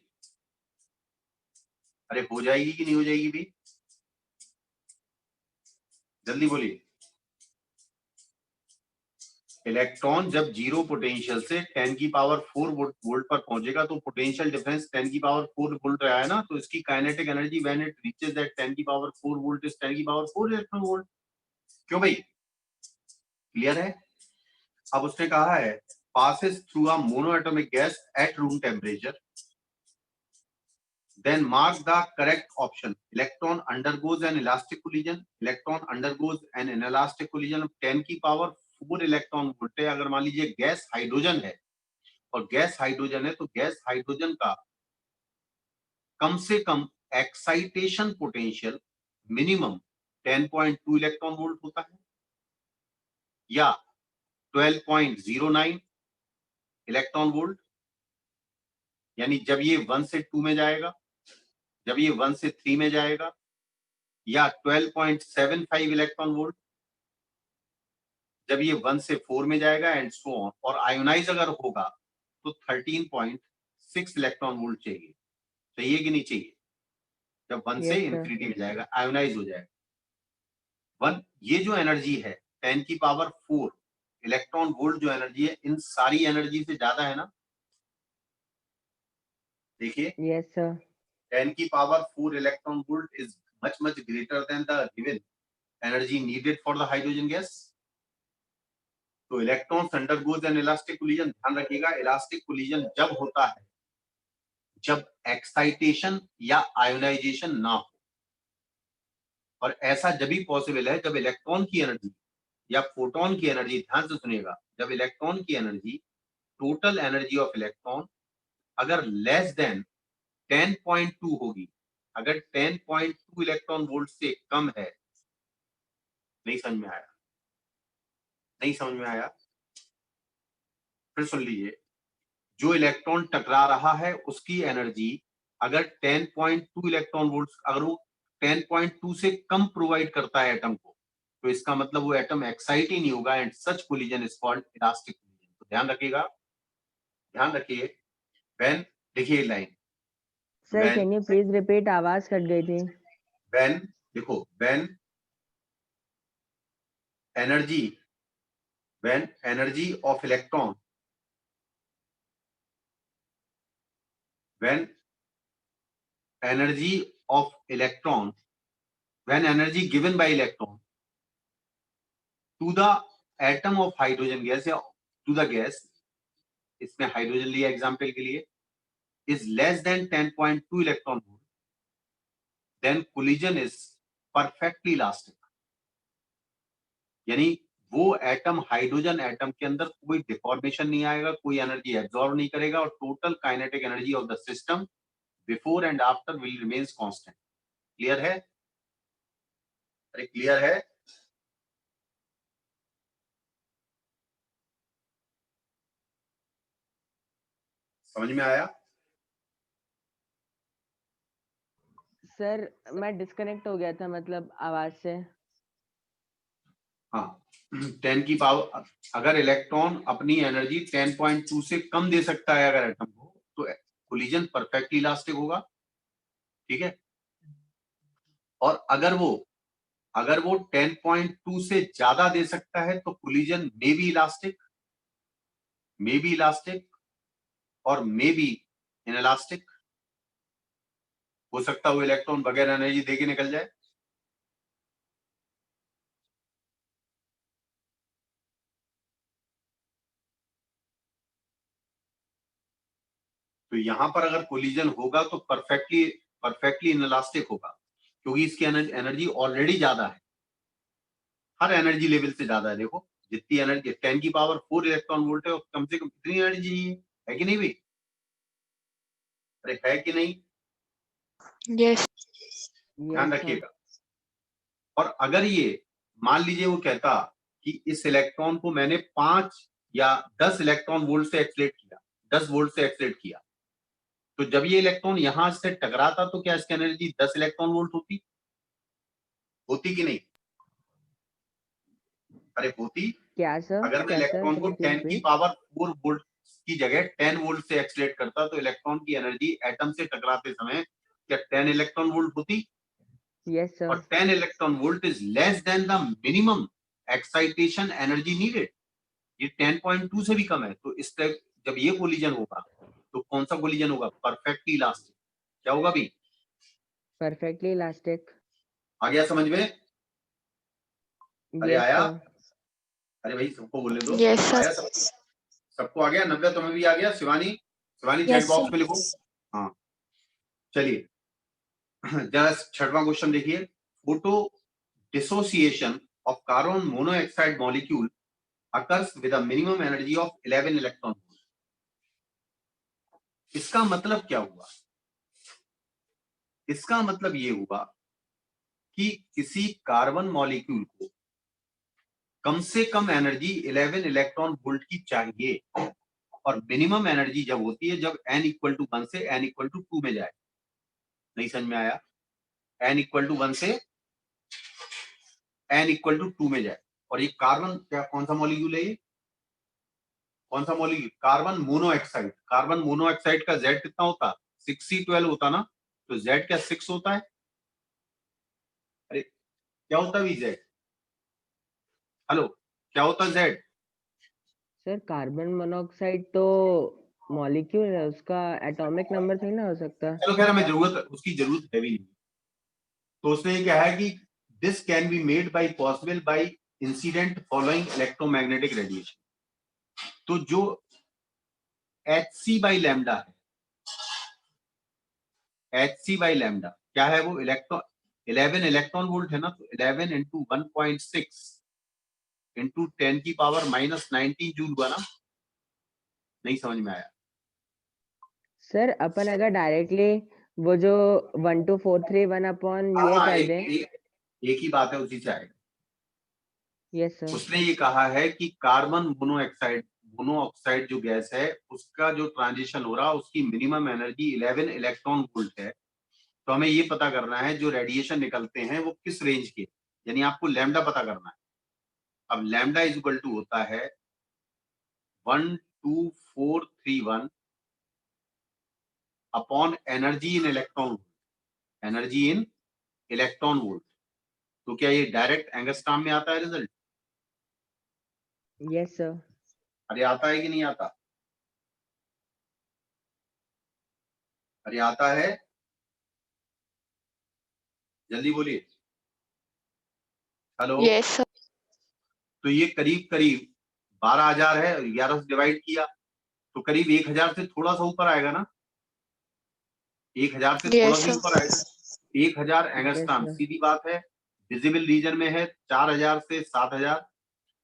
S1: अरे हो जाएगी कि नहीं हो जाएगी भाई? जल्दी बोलिए। इलेक्ट्रॉन जब 0 पोटेंशियल से 10 की पावर 4 वोल्ट पर पहुंचेगा तो पोटेंशियल डिफरेंस 10 की पावर 4 वोल्ट रहा है ना, तो इसकी kinetic energy when it reaches that 10 की पावर 4 वोल्ट इज 10 की पावर 4 इलेक्ट्रॉन वोल्ट। क्यों भाई? क्लियर है? अब उसने कहा है passes through a monoatomic gas at room temperature, then mark the correct option. Electron undergoes an elastic collision. Electron undergoes an inelastic collision of 10 की power 4 electron volt है. अगर मान लीजिए गैस हाइड्रोजन है और गैस हाइड्रोजन है तो gas hydrogen का कम से कम excitation potential minimum 10.2 electron volt होता है या 12.09 इलेक्ट्रॉन वोल्ट. यानी जब ये 1 से 2 में जाएगा, जब ये 1 से 3 में जाएगा, या 12.75 इलेक्ट्रॉन वोल्ट जब ये 1 से 4 में जाएगा एंड सो ऑन. और आयोनाइज अगर होगा तो 13.6 इलेक्ट्रॉन वोल्ट चाहिए. चाहिए कि नहीं चाहिए? जब 1 से इंफिनिटी में जाएगा आयोनाइज हो जाएगा. 1 ये जो एनर्जी है 10 की पावर 4 इलेक्ट्रॉन वोल्ट जो एनर्जी है इन सारी एनर्जी से ज्यादा है ना. देखिए
S2: यस सर.
S1: 10 की power 4 electron volt is much greater than the given energy needed for the hydrogen gas. तो electrons undergoes an elastic collision. ध्यान रखिएगा elastic collision जब होता है जब excitation या ionization ना हो. और ऐसा जब भी पॉसिबल है जब इलेक्ट्रॉन की एनर्जी या फोटोन की एनर्जी, ध्यान से सुनिएगा, जब इलेक्ट्रॉन की energy total energy of electron अगर लेस देन 10.2 होगी. अगर 10.2 इलेक्ट्रॉन वोल्ट से कम है. नहीं समझ में आया? नहीं समझ में आया? फिर सुन लीजिए. जो इलेक्ट्रॉन टकरा रहा है उसकी एनर्जी अगर 10.2 इलेक्ट्रॉन वोल्ट, अगर वो 10.2 से कम प्रोवाइड करता है एटम को तो इसका मतलब वो एटम एक्साइट ही नहीं होगा and such collision is called elastic collision. तो ध्यान रखिएगा, ध्यान रखिए. व्हेन, देखिए line
S2: sir can you please repeat? आवाज कट गई थी.
S1: व्हेन, देखो when energy of electron, when energy of electron, when energy given by electron to the atom of hydrogen gas या to the gas, इसमें hydrogen लिया example के लिए, is less than 10.2 electron volt, then collision is perfectly elastic. यानी वो atom hydrogen atom के अंदर कोई डिफॉर्मेशन नहीं आएगा, कोई एनर्जी एब्जॉर्ब नहीं करेगा और total kinetic energy of the system before and after will remains constant. Clear है? अरे क्लियर है? समझ में आया?
S2: सर मैं डिस्कनेक्ट हो गया था मतलब आवाज से.
S1: हाँ, 10 की पावर, अगर इलेक्ट्रॉन अपनी एनर्जी 10.2 से कम दे सकता है अगर एटम को तो कोलिजन परफेक्टली इलास्टिक होगा. ठीक है. और अगर वो 10.2 से ज्यादा दे सकता है तो कोलिजन मे बी इलास्टिक और मे बी इनइलास्टिक. हो सकता है वो इलेक्ट्रॉन बगैर एनर्जी देके निकल जाए. तो यहां पर अगर कोलिजन होगा तो परफेक्टली इनइलास्टिक होगा क्योंकि इसकी एनर्जी ऑलरेडी ज्यादा है, हर एनर्जी लेवल से ज्यादा है. देखो जितनी एनर्जी 10 की पावर 4 इलेक्ट्रॉन वोल्ट है कम से कम कितनी एनर्जी है कि नहीं भाई? अरे है कि नहीं?
S3: Yes.
S1: ध्यान रखिएगा. और अगर ये मान लीजिए वो कहता कि इस इलेक्ट्रॉन को मैंने 5 या 10 इलेक्ट्रॉन वोल्ट से एक्सलेट किया, 10 वोल्ट से एक्सलेट किया, तो जब ये इलेक्ट्रॉन यहां से टकराता तो क्या इसकी एनर्जी 10 इलेक्ट्रॉन वोल्ट होती कि नहीं? अरे होती.
S2: क्या सर?
S1: अगर मैं इलेक्ट्रॉन को 10 की पावर 4 वोल्ट की जगह 10 वोल्ट से एक्सलेट करता तो इलेक्ट्रॉन की एनर्जी एटम से टकराते समय क्या 10 इलेक्ट्रॉन वोल्ट होती?
S2: Yes sir.
S1: और 10 electron volt is less than the minimum excitation energy needed. ये 10.2 से भी कम है. तो इस तरह जब ये कोलिजन होगा तो कौन सा कोलिजन होगा? Perfectly elastic. क्या होगा भी?
S2: Perfectly elastic.
S1: आ गया समझ में? अरे
S2: Yes,
S1: आया?
S2: sir.
S1: अरे भाई सबको बोलने दो.
S3: Yes, sir.
S1: आया सबको आ गया? नव्या तुम्हें भी आ गया? Shivani chat
S3: Yes,
S1: box
S3: sir.
S1: में लिखो। हाँ चलिए जरा 6वां क्वेश्चन देखिए। Photo dissociation of carbon monoxide molecule occurs with a minimum energy of 11 electron volt. इसका मतलब क्या हुआ? इसका मतलब ये हुआ कि किसी कार्बन मॉलिक्यूल को कम से कम एनर्जी 11 इलेक्ट्रॉन वोल्ट की चाहिए, और मिनिमम एनर्जी जब होती है जब n इक्वल टू 1 से n इक्वल टू 2 में जाए। नहीं समझ में आया? n इक्वल टू 1 से n इक्वल टू 2 में जाए। और ये कार्बन क्या, कौन सा मॉलिक्यूल है ये? कौन सा molecule? Carbon monoxide. Carbon monoxide का Z कितना होता? 6C12 होता ना? तो Z क्या 6 होता है? अरे क्या होता है Z? हेलो, क्या होता है Z?
S2: सर कार्बन मोनोऑक्साइड तो मॉलिक्यूल है, उसका एटॉमिक नंबर थोड़ी ना हो सकता।
S1: चलो खैर, हमें उसकी जरूरत है भी नहीं। तो उसने ये कहा है कि this can be made by possible by incident following electromagnetic radiation. तो जो hc/लैम्डा है, hc/लैम्डा क्या है? वो 11 इलेक्ट्रॉन वोल्ट है ना? तो 11 इंटू 1.6 इंटू 10 की पावर -19 जूल हुआ ना? नहीं समझ में आया?
S2: सर अपन अगर डायरेक्टली वो जो 12431 अपॉन ये
S1: हाँ,
S2: कर दें।
S1: एक ही बात है, उसी से आएगा।
S2: Yes sir.
S1: उसने ये कहा है कि कार्बन मोनोऑक्साइड जो गैस है उसका जो ट्रांजिशन हो रहा है उसकी मिनिमम एनर्जी 11 इलेक्ट्रॉन वोल्ट है। तो हमें ये पता करना है जो रेडिएशन निकलते हैं वो किस रेंज के, यानी आपको लैम्डा पता करना है। अब लैम्डा इज इक्वल टू होता है 12431 upon energy in electron volt. Energy in electron volt. तो क्या ये डायरेक्ट एंगस्ट्रॉम में आता है रिजल्ट?
S2: Yes sir.
S1: अरे आता है कि नहीं आता? अरे आता है, जल्दी बोलिए। हेलो।
S3: Yes, sir.
S1: तो ये करीब करीब 12,000 है, 11 से डिवाइड किया तो करीब 1,000 से थोड़ा सा ऊपर आएगा ना? 1,000 से थोड़ा
S3: Yes,
S1: सा
S3: sir.
S1: ऊपर आएगा। 1,000
S2: यस
S1: एंगस्ट्रॉम,
S2: सर।
S1: सीधी बात है। विजिबल रीजन में है 4,000 से 7,000,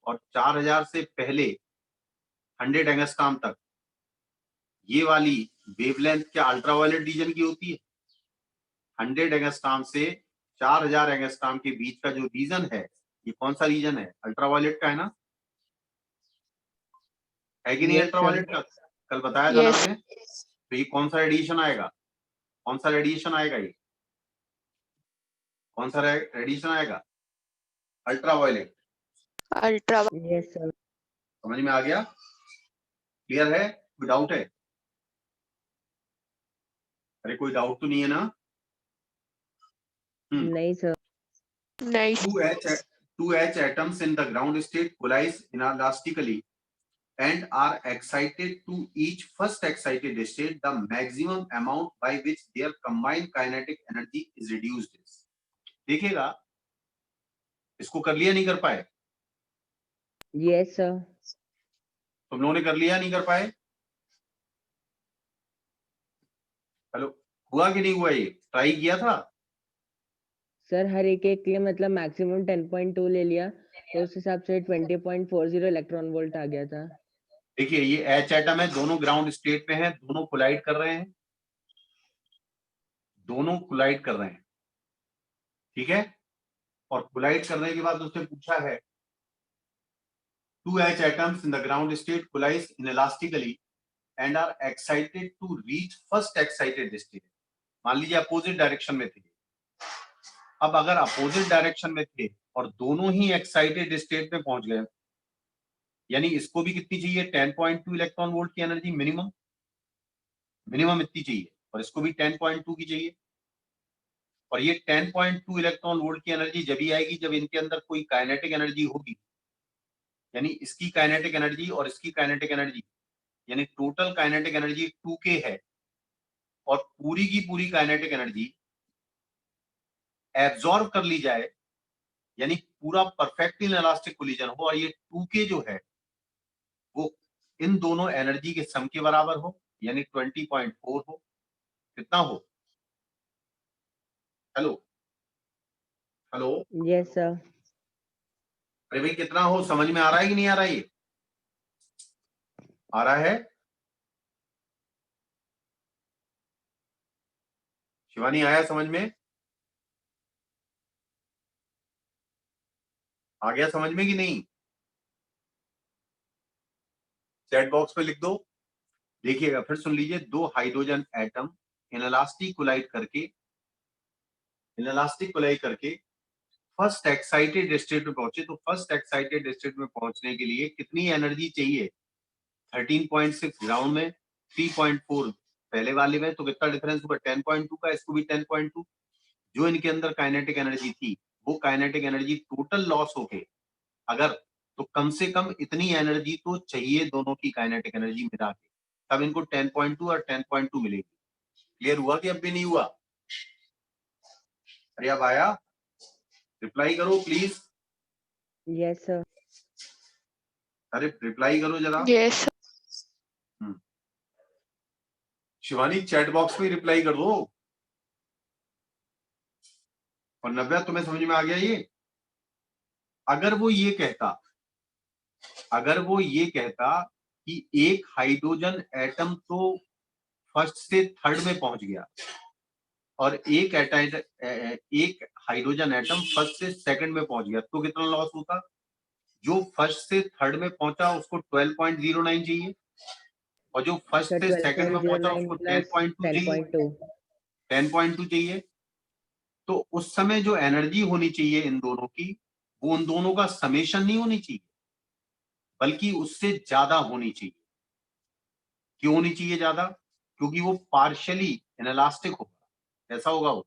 S1: और 4,000 से पहले 100 एंगस्ट्रॉम तक ये वाली वेवलेंथ क्या अल्ट्रावायलेट रीजन की होती है? 100 एंगस्ट्रॉम से 4,000 एंगस्ट्रॉम के बीच का जो रीजन है, ये कौन सा रीजन है? अल्ट्रावायलेट का है ना? है कि नहीं
S2: यस सर।
S1: अल्ट्रावायलेट का? कल बताया था ना
S3: Yes.
S1: हमने। तो ये कौन सा रेडिएशन आएगा? कौन सा रेडिएशन आएगा? ये कौन सा रेडिएशन आएगा? अल्ट्रावायलेट।
S3: Ultra.
S2: Yes sir.
S1: समझ में आ गया? क्लियर है? कोई डाउट है? अरे कोई डाउट तो नहीं है ना?
S2: नहीं sir.
S3: Nice.
S1: 2H atoms in the ground state collides inelastically and are excited to each first excited state. The maximum amount by which their combined kinetic energy is reduced is। देखिएगा, इसको कर लिया, नहीं कर पाए?
S2: Yes sir.
S1: तुम लोगों ने कर लिया, नहीं कर पाए? हेलो, हुआ कि नहीं हुआ? ये ट्राई किया था?
S2: सर हर एक के लिए मतलब मैक्सिमम 10.2 ले लिया तो उस हिसाब से 20.40 इलेक्ट्रॉन वोल्ट आ गया था।
S1: देखिए ये एच एटम है, दोनों ग्राउंड स्टेट में है, दोनों कोलाइड कर रहे हैं, दोनों कोलाइड कर रहे हैं, ठीक है? और कोलाइड करने के बाद उसने पूछा है 2H atoms in the ground state collides inelastically and are excited to reach first excited state। मान लीजिए अपोजिट डायरेक्शन में थे। अब अगर अपोजिट डायरेक्शन में थे और दोनों ही एक्साइटेड स्टेट में पहुंच गए, यानी इसको भी कितनी चाहिए? 10.2 इलेक्ट्रॉन वोल्ट की एनर्जी मिनिमम, इतनी चाहिए, और इसको भी 10.2 की चाहिए। और ये 10.2 इलेक्ट्रॉन वोल्ट की एनर्जी जब ही आएगी जब इनके अंदर कोई काइनेटिक एनर्जी होगी, यानी इसकी काइनेटिक एनर्जी और इसकी काइनेटिक एनर्जी, यानी टोटल काइनेटिक एनर्जी 2K है, और पूरी की पूरी काइनेटिक एनर्जी एब्जॉर्ब कर ली जाए, यानी पूरा परफेक्ट इलास्टिक कोलिजन हो, और ये 2K जो है वो इन दोनों एनर्जी के सम के बराबर हो, यानी 20.4 हो। कितना हो? Hello hello,
S2: yes sir.
S1: अरे भाई कितना हो, समझ में आ रहा है कि नहीं आ रहा है? ये आ रहा है? शिवानी, आया समझ में? आ गया समझ में कि नहीं? चैट बॉक्स में लिख दो। देखिएगा, फिर सुन लीजिए। दो हाइड्रोजन एटम इनलास्टिक कोलाइड करके फर्स्ट एक्साइटेड स्टेट में पहुंचे। तो फर्स्ट एक्साइटेड स्टेट में पहुंचने के लिए कितनी एनर्जी चाहिए? 13.6 ग्राउंड में, 3.4 पहले वाले में, तो कितना डिफरेंस हुआ? 10.2 का। इसको भी 10.2। जो इनके अंदर काइनेटिक एनर्जी थी, वो काइनेटिक एनर्जी टोटल लॉस होके अगर, तो कम से कम इतनी एनर्जी तो चाहिए दोनों की काइनेटिक एनर्जी मिला के, तब इनको 10.2 और 10.2 मिलेगी। क्लियर हुआ कि अब भी नहीं हुआ? अरे अब आया? रिप्लाई करो प्लीज।
S2: Yes sir.
S1: अरे रिप्लाई करो जरा।
S3: Yes.
S1: शिवानी, चैट बॉक्स में रिप्लाई कर दो। और नव्या, तुम्हें समझ में आ गया ये? अगर वो ये कहता कि एक हाइड्रोजन एटम तो फर्स्ट से थर्ड में पहुंच गया और एक हाइड्रोजन एटम फर्स्ट से सेकंड में पहुंच गया, तो कितना लॉस होता? जो फर्स्ट से थर्ड में पहुंचा उसको 12.09 चाहिए, और जो फर्स्ट
S2: सर
S1: से सेकंड में पहुंचा
S2: 12.09
S1: उसको
S2: प्लस
S1: 10.2 चाहिए।
S2: 10.2।
S1: 10.2 चाहिए। तो उस समय जो एनर्जी होनी चाहिए इन दोनों की, वो उन दोनों का समेशन नहीं होनी चाहिए, बल्कि उससे ज्यादा होनी चाहिए। क्यों होनी चाहिए ज्यादा? क्योंकि वो पार्शियली इनलास्टिक होगा। ऐसा होगा, वो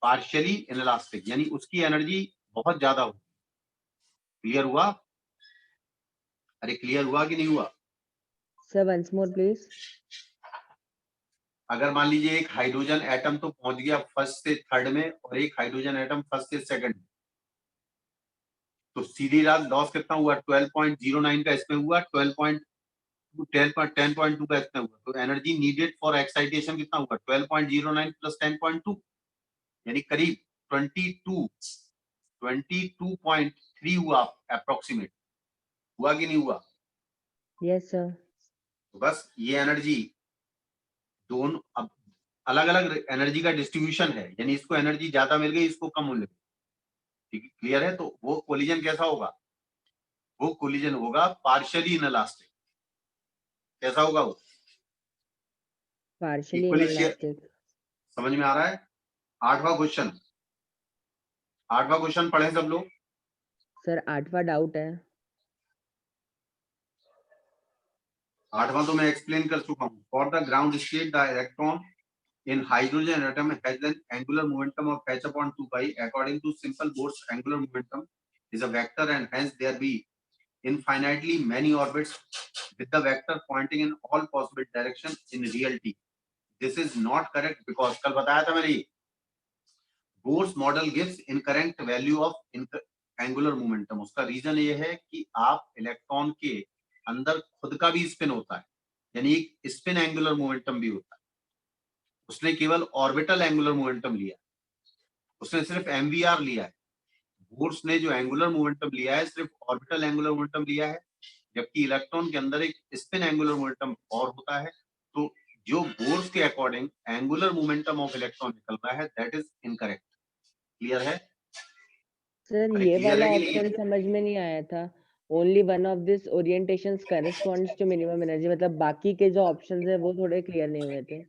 S1: पार्शियली इनलास्टिक, यानी उसकी एनर्जी बहुत ज्यादा होगी। क्लियर हुआ? अरे क्लियर हुआ कि नहीं हुआ?
S2: Sir once more please.
S1: अगर मान लीजिए एक हाइड्रोजन एटम तो पहुंच गया फर्स्ट से थर्ड में और एक हाइड्रोजन एटम फर्स्ट से सेकंड में, तो सीधी रात लॉस कितना हुआ? 12.09 का इसमें हुआ, 10.2 का इसमें हुआ। तो एनर्जी नीडेड फॉर एक्साइटेशन कितना हुआ? 12.09 प्लस 10.2, यानी करीब 22.3 हुआ अप्रोक्सीमेट। हुआ कि नहीं हुआ?
S2: Yes sir.
S1: तो बस ये एनर्जी दोनों अब अलग अलग एनर्जी का डिस्ट्रीब्यूशन है, यानी इसको एनर्जी ज्यादा मिल गई, इसको कम मिल गई। ठीक है, क्लियर है? तो वो कोलिजन कैसा होगा? वो कोलिजन होगा पार्शियली इनलास्टिक। कैसा होगा वो?
S2: Partially
S1: equally share.
S2: इनलास्टिक।
S1: समझ में आ रहा है? आठवां क्वेश्चन पढ़े सब लोग।
S2: सर 8वां डाउट है।
S1: आठवां तो मैं एक्सप्लेन कर चुका हूं। For the ground state the electron in hydrogen atom has an angular momentum of h upon 2 pi according to simple Bohr's angular momentum is a vector and hence there be infinitely many orbits with the vector pointing in all possible directions in reality. This is not correct because कल बताया था मैंने, Bohr's model gives incorrect value of angular momentum। उसका reason ये है कि आप electron के अंदर खुद का भी स्पिन होता है, यानी एक स्पिन एंगुलर मोमेंटम भी होता है। उसने केवल ऑर्बिटल एंगुलर मोमेंटम लिया, उसने सिर्फ एमवीआर लिया है। बोर्स ने जो एंगुलर मोमेंटम लिया है सिर्फ ऑर्बिटल एंगुलर मोमेंटम लिया है, जबकि इलेक्ट्रॉन के अंदर एक स्पिन एंगुलर मोमेंटम और होता है। तो जो बोर्स के according angular momentum of electron निकल रहा है, दैट इज इनकरेक्ट। क्लियर है?
S2: सर
S1: अरे
S2: ये
S1: क्लियर
S2: वाला
S1: है कि नहीं?
S2: ऑप्शन समझ में नहीं आया था। Only one of this orientations corresponds to minimum energy, मतलब बाकी के जो ऑप्शंस है वो थोड़े क्लियर नहीं हुए थे।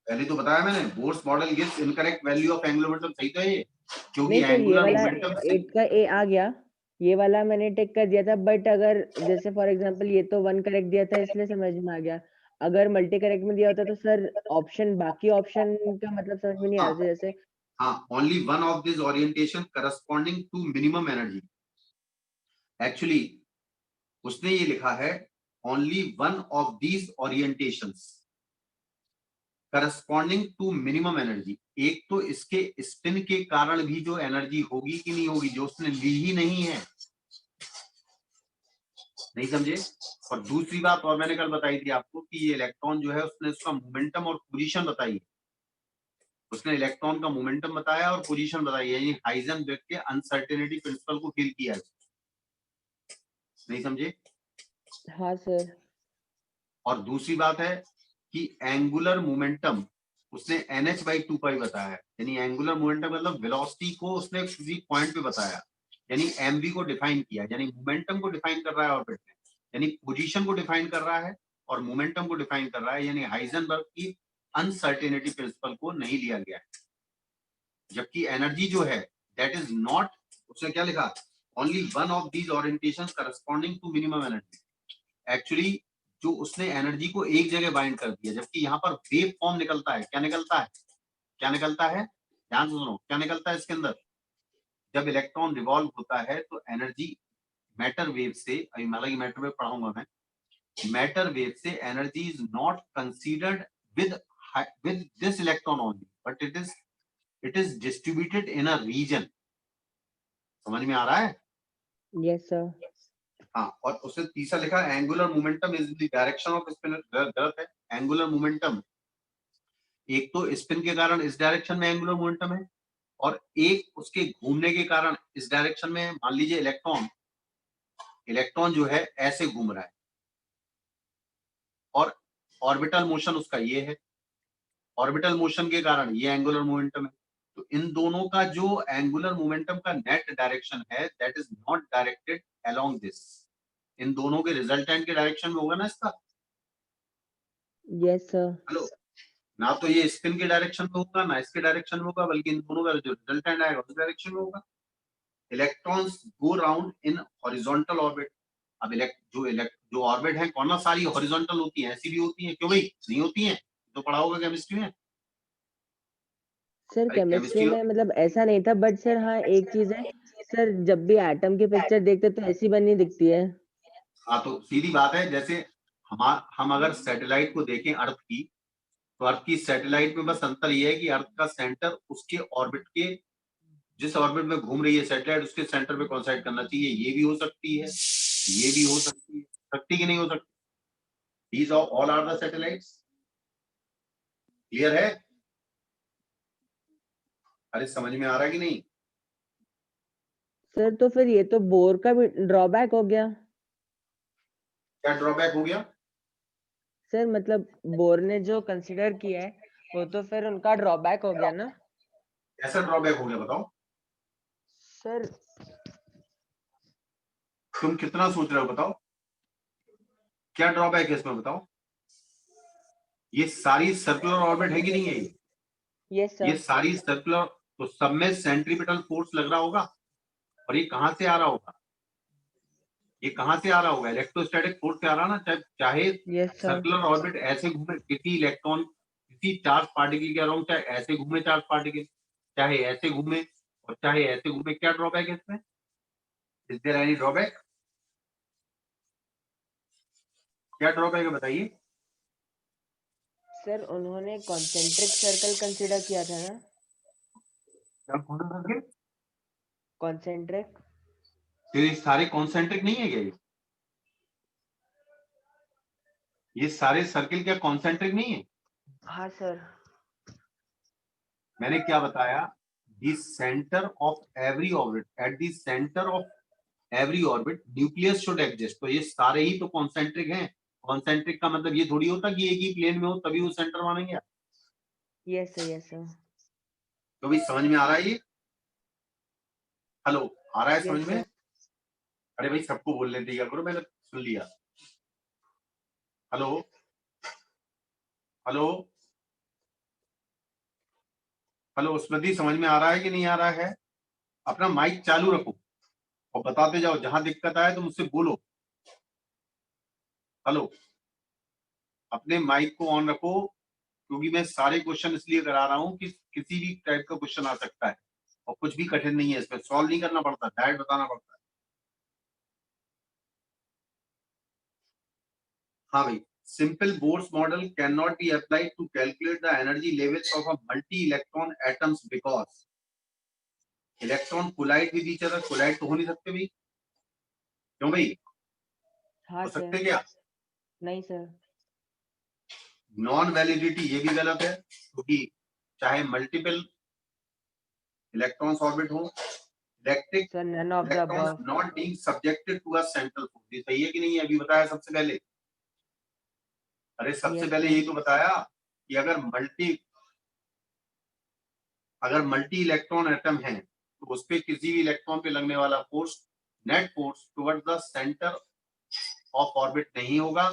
S1: पहले तो बताया मैंने, Bohr's model gives incorrect value of angular momentum. सही तो है ये, क्योंकि
S2: नहीं सर, ये
S1: एंगुलर
S2: वाला
S1: मोमेंटम
S2: 8 का ए आ गया, ये वाला मैंने टिक कर दिया था। बट अगर जैसे फॉर एग्जांपल ये तो 1 करेक्ट दिया था इसलिए समझ में आ गया। अगर मल्टी करेक्ट में दिया होता तो सर ऑप्शन, बाकी ऑप्शन का मतलब समझ में नहीं आ रहा था। जैसे
S1: हाँ, only one of this orientation corresponding to minimum energy. Actually उसने ये लिखा है only one of these orientations corresponding to minimum energy. एक तो इसके स्पिन के कारण भी जो एनर्जी होगी कि नहीं होगी, जो उसने ली ही नहीं है, नहीं समझे? और दूसरी बात और मैंने कल बताई थी आपको कि ये इलेक्ट्रॉन जो है उसने उसका मोमेंटम और पोजीशन बताई है। उसने इलेक्ट्रॉन का मोमेंटम बताया और पोजीशन बताई है, यानी हाइजेनबर्ग के अनसर्टेनिटी प्रिंसिपल को फील किया है। नहीं समझे?
S2: हाँ सर।
S1: और दूसरी बात है कि एंगुलर मोमेंटम उसने NH/2π बताया है, यानी एंगुलर मोमेंटम मतलब वेलोसिटी को उसने किसी पॉइंट पे बताया, यानी mv को डिफाइन किया, यानी मोमेंटम को डिफाइन कर रहा है ऑर्बिट में, यानी पोजीशन को डिफाइन कर रहा है और मोमेंटम को डिफाइन कर रहा है, यानी हाइजेनबर्ग की अनसर्टेनिटी प्रिंसिपल को नहीं लिया गया है। जबकि एनर्जी जो है दैट इज नॉट, उसने क्या लिखा, only one of these orientations corresponding to minimum energy. Actually जो उसने एनर्जी को एक जगह बाइंड कर दिया, जबकि यहाँ पर वेव फॉर्म निकलता है। क्या निकलता है? क्या निकलता है? ध्यान से सुनो, क्या निकलता है इसके अंदर? जब इलेक्ट्रॉन रिवॉल्व होता है तो एनर्जी मैटर वेव से, अभी हालांकि मैटर वेव पढ़ाऊंगा मैं, मैटर वेव से energy is not considered with this electron only, but it is distributed in a region. समझ में आ रहा है?
S2: Yes sir.
S1: हाँ, और उसने तीसरा लिखा angular momentum is the direction of spin. गलत है। एंगुलर मोमेंटम एक तो स्पिन के कारण इस डायरेक्शन में एंगुलर मोमेंटम है, और एक उसके घूमने के कारण इस डायरेक्शन में। मान लीजिए इलेक्ट्रॉन जो है ऐसे घूम रहा है और ऑर्बिटल मोशन उसका ये है, ऑर्बिटल मोशन के कारण ये एंगुलर मोमेंटम है। तो इन दोनों का जो एंगुलर मोमेंटम का नेट डायरेक्शन है that is not directed along this. इन दोनों के रिजल्टेंट के डायरेक्शन में होगा ना इसका।
S2: Yes sir.
S1: हेलो, ना तो ये स्पिन के डायरेक्शन में होगा ना इसके डायरेक्शन में होगा, बल्कि इन दोनों का जो रिजल्टेंट आएगा उस डायरेक्शन में होगा। Electrons go round in horizontal orbit. अब जो ऑर्बिट है कौन सा सारी हॉरिजॉन्टल होती है? ऐसी भी होती है? क्यों भाई नहीं होती है? तो पढ़ा होगा केमिस्ट्री में।
S2: सर
S1: अरे
S2: केमिस्ट्री
S1: केमिस्ट्री
S2: में मतलब ऐसा नहीं था, बट सर हाँ एक चीज है सर, जब भी एटम की पिक्चर देखते तो ऐसी बनी दिखती है।
S1: हाँ, तो सीधी बात है, जैसे हम अगर सैटेलाइट को देखें अर्थ की, तो अर्थ की सैटेलाइट में बस अंतर ये है कि अर्थ का सेंटर उसके ऑर्बिट के, जिस ऑर्बिट में घूम रही है सैटेलाइट उसके सेंटर पे कॉन्साइड करना चाहिए। ये भी हो सकती है, ये भी हो सकती है, सकती कि नहीं हो सकती? These all are the satellites. Clear है? अरे समझ में आ रहा है कि नहीं?
S2: सर तो फिर ये तो बोर का भी ड्रॉबैक हो गया।
S1: क्या ड्रॉबैक हो गया?
S2: सर मतलब बोर ने जो कंसिडर किया है वो तो फिर उनका ड्रॉबैक हो गया ना।
S1: ऐसा ड्रॉबैक हो गया बताओ?
S2: सर
S1: तुम कितना सोच रहे हो बताओ? क्या ड्रॉबैक है इसमें बताओ? ये सारी सर्कुलर ऑर्बिट है कि नहीं है?
S2: यस
S1: ये
S2: सर।
S1: सारी सर्कुलर, तो सब में सेंट्रीपिटल फोर्स लग रहा होगा। और ये कहां से आ रहा होगा? ये कहां से आ रहा होगा? इलेक्ट्रोस्टैटिक फोर्स से आ रहा ना। चाहे
S2: यस सर।
S1: सर्कुलर ऑर्बिट ऐसे घूमे, किसी इलेक्ट्रॉन किसी चार्ज पार्टिकल के अराउंड, चाहे ऐसे घूमे चार्ज पार्टिकल, चाहे ऐसे घूमे और चाहे ऐसे घूमे, क्या ड्रॉबैक है इसमें? Is there any drawback? क्या ड्रॉबैक है बताइए?
S2: सर उन्होंने कॉन्सेंट्रिक सर्कल कंसिडर किया था ना।
S1: क्या कौन सा सर्किल?
S2: कॉन्सेंट्रिक।
S1: तो ये सारे कॉन्सेंट्रिक नहीं है क्या? ये सारे सर्किल क्या कॉन्सेंट्रिक नहीं है?
S2: हाँ सर।
S1: मैंने क्या बताया? The centre of every orbit, at the centre of every orbit nucleus should exist. तो ये सारे ही तो कॉन्सेंट्रिक हैं। कॉन्सेंट्रिक का मतलब ये थोड़ी होता कि एक ही प्लेन में हो तभी वो सेंटर मानेंगे।
S2: Yes sir. Yes sir.
S1: तो भी समझ में आ रहा है ये? हेलो, आ रहा है
S2: यस
S1: समझ में?
S2: सर।
S1: अरे भाई सबको बोलने दिया करो, मैंने सुन लिया। हेलो, हेलो, हेलो स्मृति, समझ में आ रहा है कि नहीं आ रहा है? अपना माइक चालू रखो और बताते जाओ, जहां दिक्कत आए तो मुझसे बोलो। हेलो, अपने माइक को ऑन रखो, क्योंकि मैं सारे क्वेश्चन इसलिए करा रहा हूँ कि किसी भी टाइप का क्वेश्चन आ सकता है और कुछ भी कठिन नहीं है, इसमें सॉल्व नहीं करना पड़ता, डायरेक्ट बताना पड़ता है। हाँ भाई, simple Bohr's model can not be applied to calculate the energy levels of a multi electron atoms because electron collide with each other. Collide तो हो नहीं सकते भाई, क्यों भाई?
S2: हाँ
S1: हो सकते
S2: सर।
S1: क्या?
S2: नहीं सर।
S1: नॉन वैलिडिटी ये भी गलत है, क्योंकि चाहे मल्टीपल इलेक्ट्रॉन्स ऑर्बिट हो, electric
S2: sir none of the
S1: electrons
S2: above.
S1: Not being subjected to a central force, ये सही है कि नहीं है? अभी बताया सबसे पहले। अरे सबसे
S2: यस
S1: पहले
S2: सर।
S1: यही तो बताया कि अगर मल्टी इलेक्ट्रॉन एटम है तो उस पे किसी भी इलेक्ट्रॉन पे लगने वाला force net force towards the centre of orbit नहीं होगा,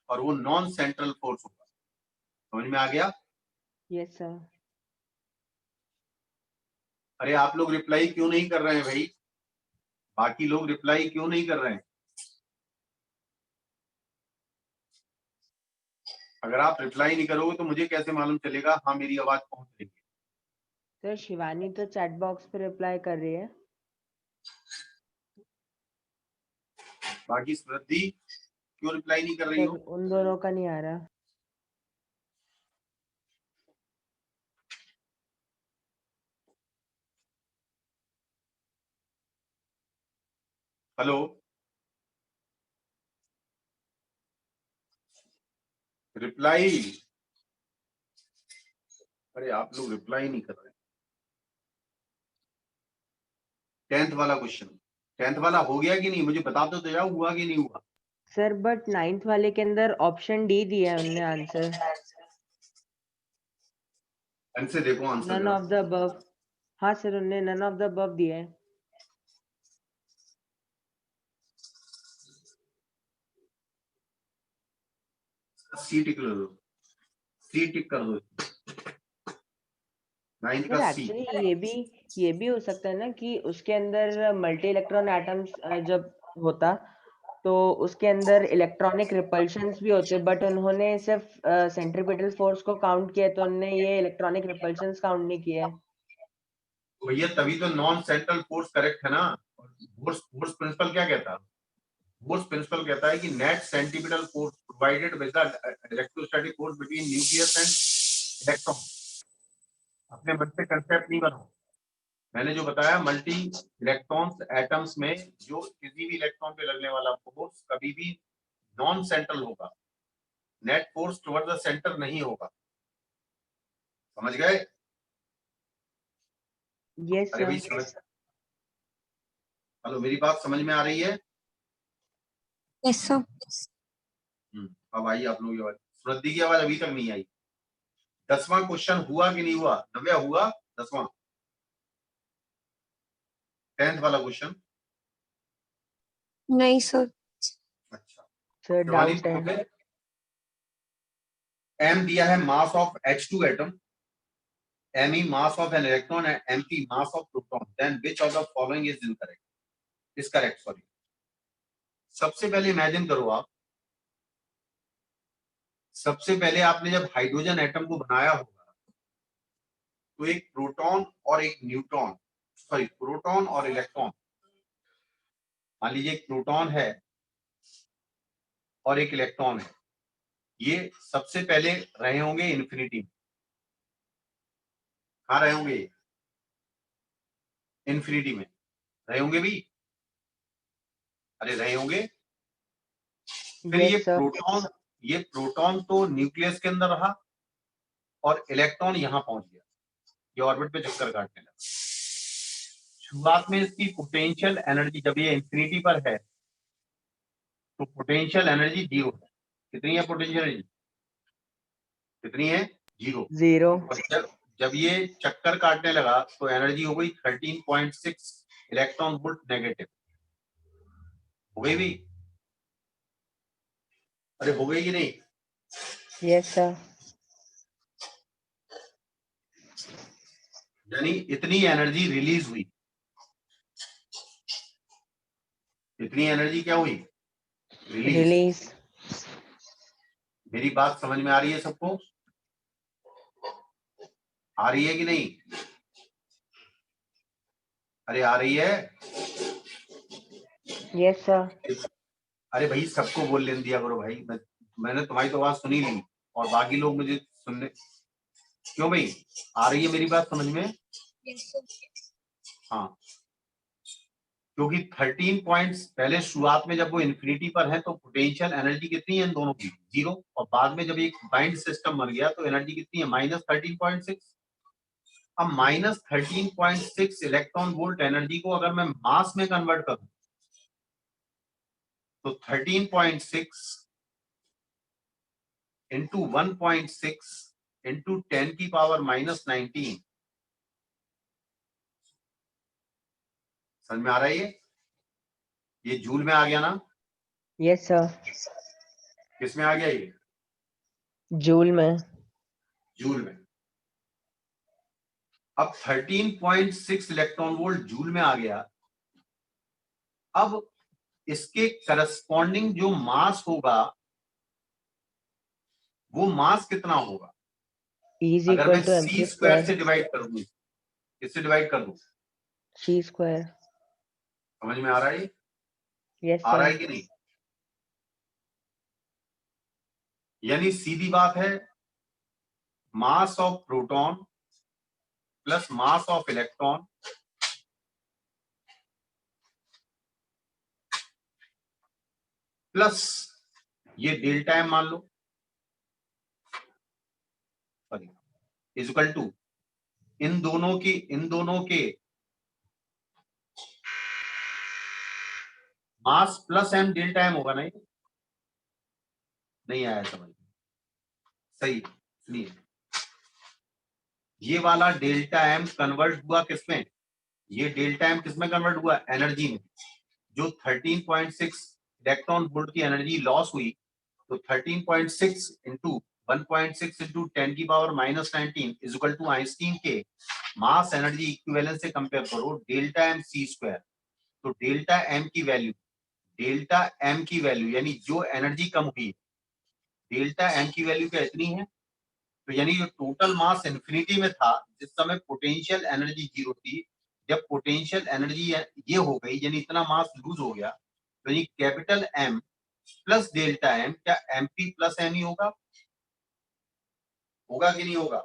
S1: और वो नॉन सेंट्रल फोर्स होगा। समझ में आ गया?
S2: Yes sir.
S1: अरे आप लोग रिप्लाई क्यों नहीं कर रहे हैं भाई? बाकी लोग रिप्लाई क्यों नहीं कर रहे हैं? अगर आप रिप्लाई नहीं करोगे तो मुझे कैसे मालूम चलेगा हाँ मेरी आवाज पहुंच रही है?
S2: सर शिवानी तो चैट बॉक्स पे रिप्लाई कर रही है।
S1: बाकी स्मृति क्यों रिप्लाई नहीं कर रही
S2: सर
S1: हो?
S2: उन दोनों का नहीं आ रहा।
S1: Hello, reply. अरे आप लोग रिप्लाई नहीं कर रहे। 10th वाला क्वेश्चन, 10th वाला हो गया कि नहीं? मुझे बता दो तो जाओ, हुआ कि नहीं हुआ?
S2: सर बट 9th वाले के अंदर ऑप्शन डी दिया है उनने आंसर।
S1: आंसर देखो, आंसर
S2: नन
S1: जरा।
S2: Of the above. हाँ सर उनने नन ऑफ द अबव दिया है।
S1: सी टिक कर दो, सी टिक कर दो। 9th
S2: सर
S1: का सी।
S2: एक्चुअली ये भी हो सकता है ना कि उसके अंदर मल्टी इलेक्ट्रॉन एटम्स जब होता तो उसके अंदर इलेक्ट्रॉनिक रिपल्शंस भी होते, बट उन्होंने सिर्फ सेंट्रीपिटल फोर्स को काउंट किया तो उन्होंने ये इलेक्ट्रॉनिक रिपल्शंस काउंट नहीं किया है।
S1: भैया तभी तो नॉन सेंट्रल फोर्स करेक्ट है ना। फोर्स फोर्स प्रिंसिपल क्या कहता है? फोर्स प्रिंसिपल कहता है कि net centimetre force provided by the electrostatic force between nucleus and electron. अपने मन से कंसेप्ट नहीं बनाओ। मैंने जो बताया मल्टी इलेक्ट्रॉन्स एटम्स में जो किसी भी इलेक्ट्रॉन पे लगने वाला फोर्स कभी भी नॉन सेंट्रल होगा, net force toward the centre नहीं होगा। समझ गए?
S2: यस
S1: अरे भाई
S2: सर।
S1: समझ, हेलो मेरी बात समझ में आ रही है?
S4: Yes sir.
S1: अब आई आप लोगों की आवाज। स्मृति की आवाज अभी तक नहीं आई। 10वां क्वेश्चन हुआ कि नहीं हुआ? नव्या हुआ 10वां? 10th वाला क्वेश्चन?
S4: नहीं सर।
S1: अच्छा,
S2: सर
S1: शिवानी
S2: डाउट
S1: तुम
S2: है।
S1: हो गए? एम दिया है mass of H2 atom, Me mass of an electron and MP mass of proton, then which of the following is incorrect? Is correct, sorry. सबसे पहले इमेजिन करो आप, सबसे पहले आपने जब हाइड्रोजन एटम को बनाया होगा तो एक प्रोटॉन और एक न्यूट्रॉन, सॉरी प्रोटॉन और इलेक्ट्रॉन, मान लीजिए एक प्रोटॉन है और एक इलेक्ट्रॉन है, ये सबसे पहले रहे होंगे इन्फिनिटी में। कहाँ रहे होंगे? इन्फिनिटी में रहे होंगे भी। अरे रहे होंगे। फिर
S2: यस सर।
S1: ये प्रोटॉन तो न्यूक्लियस के अंदर रहा और इलेक्ट्रॉन यहां पहुंच गया, ये ऑर्बिट पे चक्कर काटने लगा। शुरुआत में इसकी पोटेंशियल एनर्जी जब ये इंफिनिटी पर है तो पोटेंशियल एनर्जी जीरो है। कितनी है पोटेंशियल एनर्जी? कितनी है? जीरो।
S2: जीरो।
S1: और जब ये चक्कर काटने लगा तो एनर्जी हो गई 13.6 इलेक्ट्रॉन वोल्ट नेगेटिव। हो गई भी? अरे हो गई कि नहीं?
S2: Yes sir.
S1: यानी इतनी एनर्जी रिलीज हुई, इतनी एनर्जी क्या हुई?
S2: रिलीज।
S1: मेरी बात समझ में आ रही है सबको? आ रही है कि नहीं? अरे आ रही है?
S2: Yes sir.
S1: अरे भाई सबको बोल लेने दिया करो भाई। मैंने तुम्हारी तो आवाज सुनी ली और बाकी लोग मुझे सुनने क्यों? भाई आ रही है मेरी बात समझ में?
S4: Yes sir.
S1: हाँ, क्योंकि 13 पॉइंट्स पहले शुरुआत में जब वो इन्फिनिटी पर है तो पोटेंशियल एनर्जी कितनी है इन दोनों की, 0, और बाद में जब एक बाइंड सिस्टम बन गया तो एनर्जी कितनी है, -13.6। अब -13.6 इलेक्ट्रॉन वोल्ट एनर्जी को अगर मैं मास में कन्वर्ट करूं तो 13.6 इंटू 1.6 इंटू 10⁻⁻19, समझ में आ रहा है? ये जूल में आ गया ना?
S2: यस सर,
S1: किस में आ गया ये?
S2: जूल में।
S1: जूल में। अब 13.6 इलेक्ट्रॉन वोल्ट जूल में आ गया। अब इसके करस्पॉन्डिंग जो मास होगा वो मास कितना होगा?
S2: इज
S1: अगर मैं
S2: equal to
S1: c
S2: mc
S1: square से
S2: स्क्वायर
S1: डिवाइड कर दूं, किससे डिवाइड कर दूं?
S2: c square.
S1: समझ में आ रहा है?
S2: यस
S1: आ रहा है
S2: सर।
S1: कि नहीं? यानी सीधी बात है, mass of proton plus mass of electron plus ये डेल्टा एम मान लो इज इक्वल टू इन दोनों के mass plus m delta m होगा। नहीं, नहीं आया समझ में? सही, सुनिए, ये वाला डेल्टा एम कन्वर्ट हुआ किसमें? ये डेल्टा एम किसमें कन्वर्ट हुआ? एनर्जी में। जो 13.6 इलेक्ट्रॉन वोल्ट की एनर्जी लॉस हुई, तो 13.6 into 1.6 into 10⁻⁻19 is equal to Einstein के मास एनर्जी इक्विवेलेंस से कंपेयर करो डेल्टा एम सी स्क्वायर। तो डेल्टा एम की वैल्यू यानी जो एनर्जी कम हुई, डेल्टा एम की वैल्यू क्या इतनी है? तो यानी जो टोटल मास इन्फिनिटी में था जिस समय पोटेंशियल एनर्जी 0 थी, जब पोटेंशियल एनर्जी ये हो गई यानी इतना मास लूज हो गया, तो ये capital m plus delta m क्या एम पी प्लस एम ही होगा? होगा कि नहीं होगा?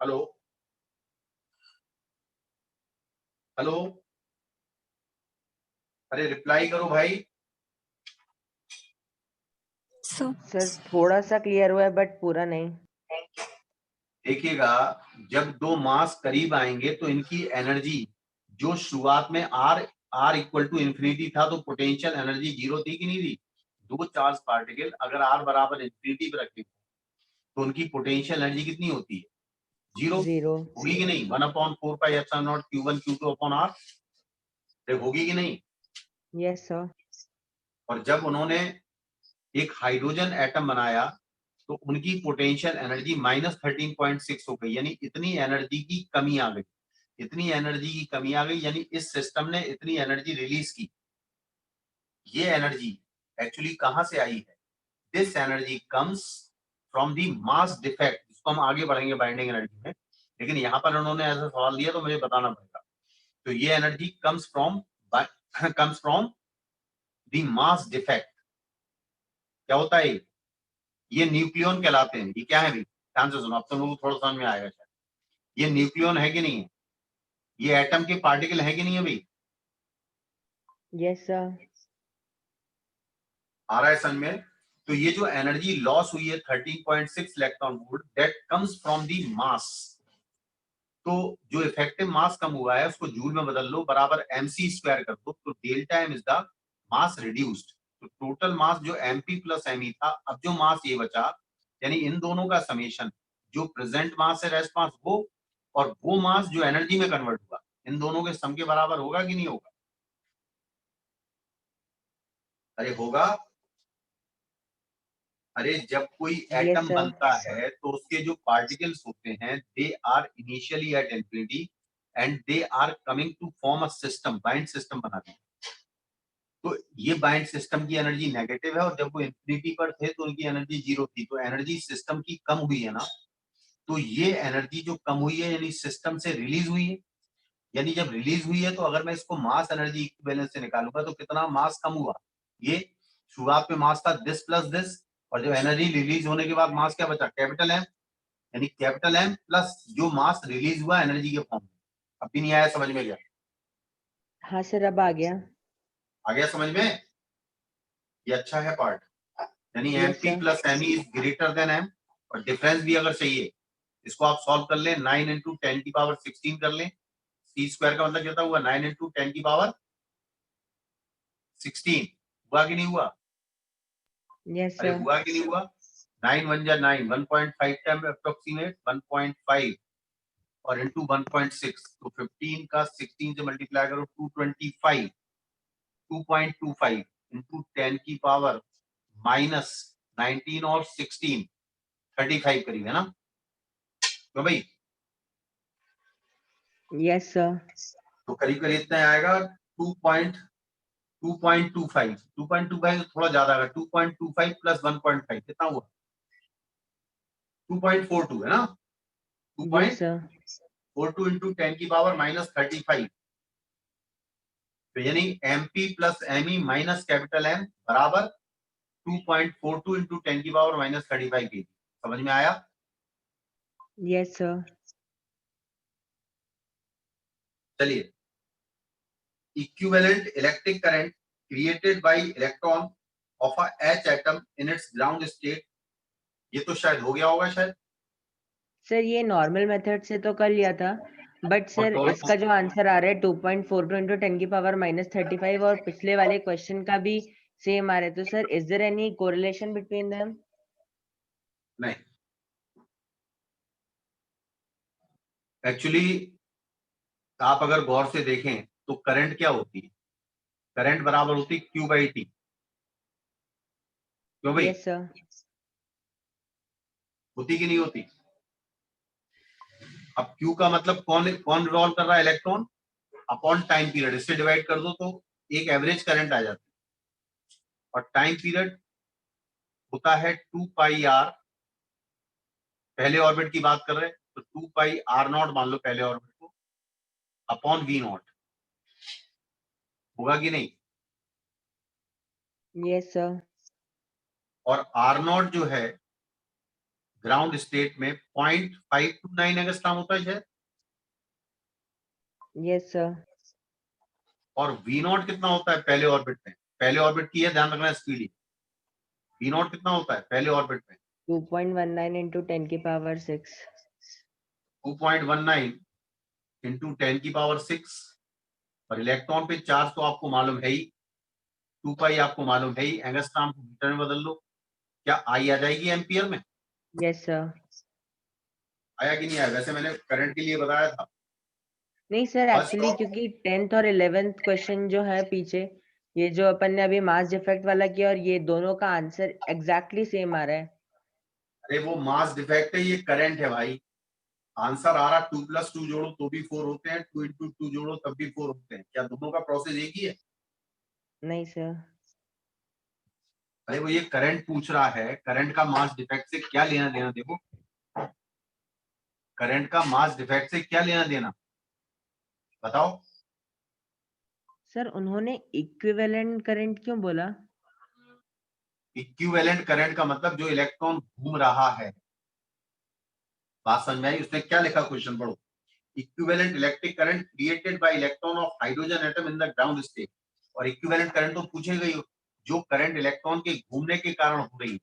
S1: हेलो हेलो, अरे रिप्लाई करो भाई।
S4: सो
S2: सर थोड़ा सा क्लियर हुआ है बट पूरा नहीं।
S1: देखिएगा, जब दो मास करीब आएंगे तो इनकी एनर्जी जो शुरुआत में आर इक्वल टू इंफिनिटी था तो पोटेंशियल एनर्जी 0 थी कि नहीं थी? दो चार्ज पार्टिकल अगर आर बराबर इंफिनिटी पे रखे तो उनकी पोटेंशियल एनर्जी कितनी होती है? 0
S2: 0।
S1: होगी कि नहीं? 1/4πε0 Q1 Q2 अपॉन आर होगी कि नहीं?
S2: Yes sir.
S1: और जब उन्होंने एक हाइड्रोजन एटम बनाया तो उनकी पोटेंशियल एनर्जी -13.6 हो गई, यानी इतनी एनर्जी की कमी आ गई, इतनी एनर्जी की कमी आ गई, यानी इस सिस्टम ने इतनी एनर्जी रिलीज की। ये एनर्जी एक्चुअली कहां से आई है? This energy comes from the mass defect, जिसको हम आगे बढ़ेंगे बाइंडिंग एनर्जी में, लेकिन यहां पर उन्होंने ऐसा सवाल दिया तो मुझे बताना पड़ेगा। तो ये energy comes from the mass defect. क्या होता है ये न्यूक्लियन कहलाते हैं। ये क्या है भाई? ध्यान से सुनो, अब तुम लोग थोड़ा समझ में आएगा शायद। ये न्यूक्लियन है कि नहीं है? ये एटम के पार्टिकल है कि नहीं है भाई?
S2: Yes sir.
S1: आ रहा है समझ में? तो ये जो एनर्जी लॉस हुई है 13.6 electron volt, that comes from the mass. तो जो इफेक्टिव मास कम हुआ है उसको जूल में बदल लो, बराबर mc स्क्वायर कर दो, तो delta m is the mass reduced. तो टोटल मास जो mp प्लस me था, अब जो मास ये बचा यानी इन दोनों का समेशन, जो प्रेजेंट मास है रेस्ट मास वो, और वो मास जो एनर्जी में कन्वर्ट हुआ, इन दोनों के सम के बराबर होगा कि नहीं होगा? अरे होगा। अरे जब कोई एटम
S2: यस सर।
S1: बनता है तो उसके जो पार्टिकल्स होते हैं they are initially at infinity and they are coming to form a system, bind system बनाते हैं। तो ये बाइंड सिस्टम की एनर्जी नेगेटिव है, और जब वो इंफिनिटी पर थे तो उनकी एनर्जी 0 थी, तो एनर्जी सिस्टम की कम हुई है ना। तो ये एनर्जी जो कम हुई है यानी सिस्टम से रिलीज हुई है, यानी जब रिलीज हुई है तो अगर मैं इसको मास एनर्जी इक्विवेलेंस से निकालूंगा तो कितना मास कम हुआ? ये शुरुआत में मास था दिस प्लस दिस, और जब एनर्जी रिलीज होने के बाद मास क्या बचा? कैपिटल एम, यानी कैपिटल एम प्लस जो मास रिलीज हुआ एनर्जी के फॉर्म में, अब भी नहीं आया समझ में? क्या
S2: हाँ सर, अब आ गया।
S1: आ गया समझ में? ये अच्छा है पार्ट, यानी
S2: Yes,
S1: MP
S2: sir.
S1: Plus ME is greater than M. और डिफरेंस भी अगर चाहिए, इसको आप सॉल्व कर लें, 9 इंटू 10 की पावर 16 कर लें। सी स्क्वायर का मतलब कितना हुआ? 9 इंटू 10 की पावर 16। हुआ कि नहीं हुआ?
S2: Yes,
S1: अरे
S2: sir.
S1: हुआ कि नहीं हुआ? 9 1 जा 9, 1.5 टाइम अप्रोक्सीमेट 1.5 और इंटू 1.6, तो 15 का 16 से मल्टीप्लाई करो 225, 2.25 इंटू 10 की पावर माइनस 19 और 16, 35 करीब है ना? तो भाई
S2: Yes, sir.
S1: तो करीब करीब इतना आएगा 2.25 2.25 तो थोड़ा ज्यादा आएगा। 2.25 प्लस 1.5 कितना हुआ? 2.42 है ना?
S2: Yes, sir.
S1: 2.42 इंटू 10 की पावर माइनस 35, तो यानी MP plus ME minus capital M बराबर 2.42 इंटू 10 की पावर माइनस 35 की। समझ में आया?
S2: Yes, sir.
S1: चलिए, equivalent electric current created by electron of a H atom in its ground state, ये तो शायद हो गया होगा शायद।
S2: सर ये नॉर्मल मेथड से तो कर लिया था, बट सर
S1: और
S2: इसका जो आंसर आ रहा है 2.42 इंटू 10 की पावर माइनस 35 और पिछले वाले क्वेश्चन का भी सेम आ रहा है, तो sir is there any correlation between them?
S1: नहीं, एक्चुअली आप अगर गौर से देखें तो करंट क्या होती है? करंट बराबर होती है क्यू बाई टी। क्यों भाई?
S2: Yes sir.
S1: होती कि नहीं होती? अब क्यू का मतलब कौन कौन रिवॉल्व कर रहा है? इलेक्ट्रॉन अपॉन टाइम पीरियड, इससे डिवाइड कर दो तो एक एवरेज करंट आ जाती है। और टाइम पीरियड होता है 2 पाई आर। पहले ऑर्बिट की बात कर रहे हैं तो 2 पाई R0 मान लो पहले ऑर्बिट को, अपॉन V0। होगा कि नहीं?
S2: Yes sir.
S1: और R0 जो है ग्राउंड स्टेट में 0.529 एंगस्ट्रॉम होता है शायद।
S2: Yes sir.
S1: और V0 कितना होता है पहले ऑर्बिट में? पहले ऑर्बिट की है, ध्यान रखना स्पीड ही। V0 कितना होता है पहले ऑर्बिट में?
S2: 2.19 इंटू 10 की पावर 6।
S1: 2.19 इंटू 10 की पावर 6। और इलेक्ट्रॉन पे चार्ज तो आपको मालूम है ही, 2 पाई आपको मालूम है ही, एंगस्ट्रॉम को मीटर में बदल लो, क्या आई आ जाएगी एम्पियर में?
S2: Yes sir.
S1: आया कि नहीं आया? वैसे मैंने करंट के लिए बताया था।
S2: नहीं सर,
S1: फर्स्ट
S2: एक्चुअली क्योंकि 10th और 11th क्वेश्चन जो है पीछे, ये जो अपन ने अभी मास डिफेक्ट वाला किया और ये दोनों का आंसर एग्जैक्टली सेम आ रहा है।
S1: अरे वो मास डिफेक्ट है, ये करंट है भाई। आंसर आ रहा 2 + 2 जोड़ो तो भी 4 होते हैं, 2 × 2 जोड़ो तब भी 4 होते हैं। क्या दोनों का प्रोसेस एक ही है?
S2: नहीं सर।
S1: अरे वो ये करंट पूछ रहा है, करंट का मास डिफेक्ट से क्या लेना देना? देखो, करंट का मास डिफेक्ट से क्या लेना देना बताओ।
S2: सर उन्होंने इक्विवेलेंट करंट क्यों बोला?
S1: इक्विवेलेंट करंट का मतलब जो इलेक्ट्रॉन घूम रहा है। बात समझ में आई? उसने क्या लिखा, क्वेश्चन पढ़ो। Equivalent electric current created by electron of hydrogen atom in the ground state. और इक्विवेलेंट करंट तो पूछेगा ही, जो करंट इलेक्ट्रॉन के घूमने के कारण हो रही है।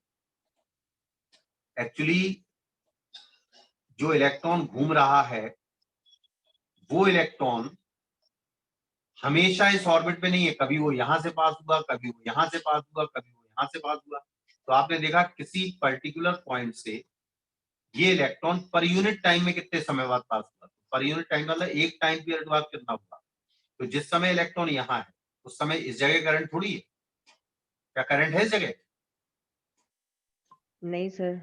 S1: एक्चुअली जो इलेक्ट्रॉन घूम रहा है वो इलेक्ट्रॉन हमेशा इस ऑर्बिट पे नहीं है, कभी वो यहां से पास हुआ, कभी वो यहां से पास हुआ, कभी वो यहां से पास हुआ। तो आपने देखा किसी पर्टिकुलर पॉइंट से ये इलेक्ट्रॉन पर यूनिट टाइम में कितने समय बाद पास हुआ? पर यूनिट टाइम मतलब एक टाइम पीरियड बाद कितना हुआ? तो जिस समय इलेक्ट्रॉन यहाँ है उस समय इस जगह करंट थोड़ी है। क्या करंट है इस जगह?
S2: नहीं सर।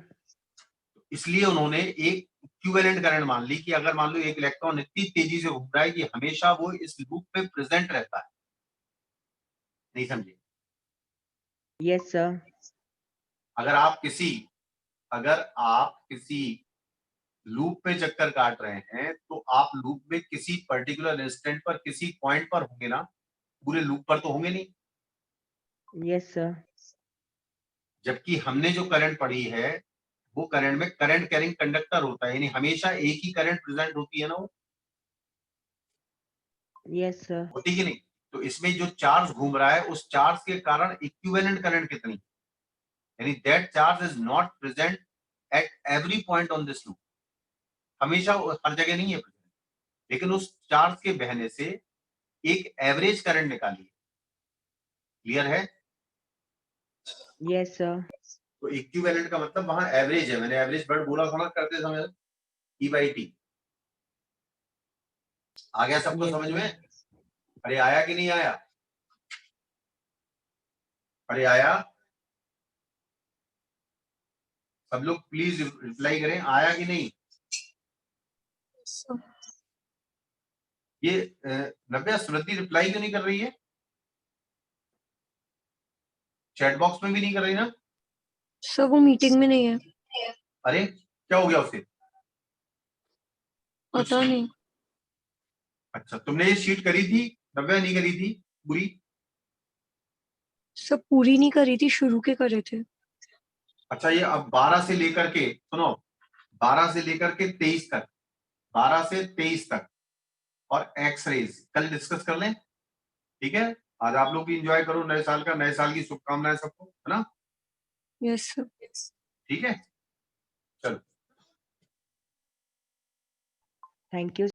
S1: इसलिए उन्होंने एक इक्विवेलेंट करंट मान ली कि अगर मान लो एक इलेक्ट्रॉन इतनी तेजी से घूम रहा है कि हमेशा वो इस लूप में प्रेजेंट रहता है। नहीं समझे?
S2: Yes sir.
S1: अगर आप किसी लूप पे चक्कर काट रहे हैं तो आप लूप में किसी पर्टिकुलर इंस्टेंट पर किसी पॉइंट पर होंगे ना, पूरे लूप पर तो होंगे नहीं।
S2: Yes sir.
S1: जबकि हमने जो करंट पढ़ी है वो करंट में करंट कैरिंग कंडक्टर होता है, यानी हमेशा एक ही करंट प्रेजेंट होती है ना वो।
S2: Yes sir.
S1: होती कि नहीं? तो इसमें जो चार्ज घूम रहा है उस चार्ज के कारण इक्विवेलेंट करंट कितनी, यानी that charge is not present at every point on this loop, हमेशा हर जगह नहीं है, लेकिन उस चार्ज के बहने से एक एवरेज करंट निकालिए। क्लियर है?
S2: Yes sir.
S1: तो इक्विवेलेंट का मतलब वहां एवरेज है, मैंने एवरेज वर्ड बोला था ना करते समय, E/T। आ गया सबको
S2: Yes,
S1: समझ
S2: sir.
S1: में? अरे आया कि नहीं आया? अरे आया? सब लोग प्लीज रिप्लाई करें, आया कि नहीं?
S4: सर
S1: ये नव्या स्मृति रिप्लाई क्यों नहीं कर रही है? चैट बॉक्स में भी नहीं कर रही ना?
S4: सर वो मीटिंग में नहीं है,
S1: अरे क्या हो गया उसे?
S4: पता नहीं।
S1: अच्छा, तुमने ये शीट करी थी नव्या, नहीं करी थी पूरी?
S4: सब पूरी नहीं करी थी, शुरू के करे थे।
S1: अच्छा, ये अब 12 से लेकर के सुनो, 12 से लेकर के 23 तक, 12 से 23 तक और एक्सरेज कल डिस्कस कर लें, ठीक है? आज आप लोग भी एंजॉय करो नए साल का, नए साल की शुभकामनाएं सबको, है ना?
S4: Yes sir.
S1: ठीक है, चलो।
S2: Thank you.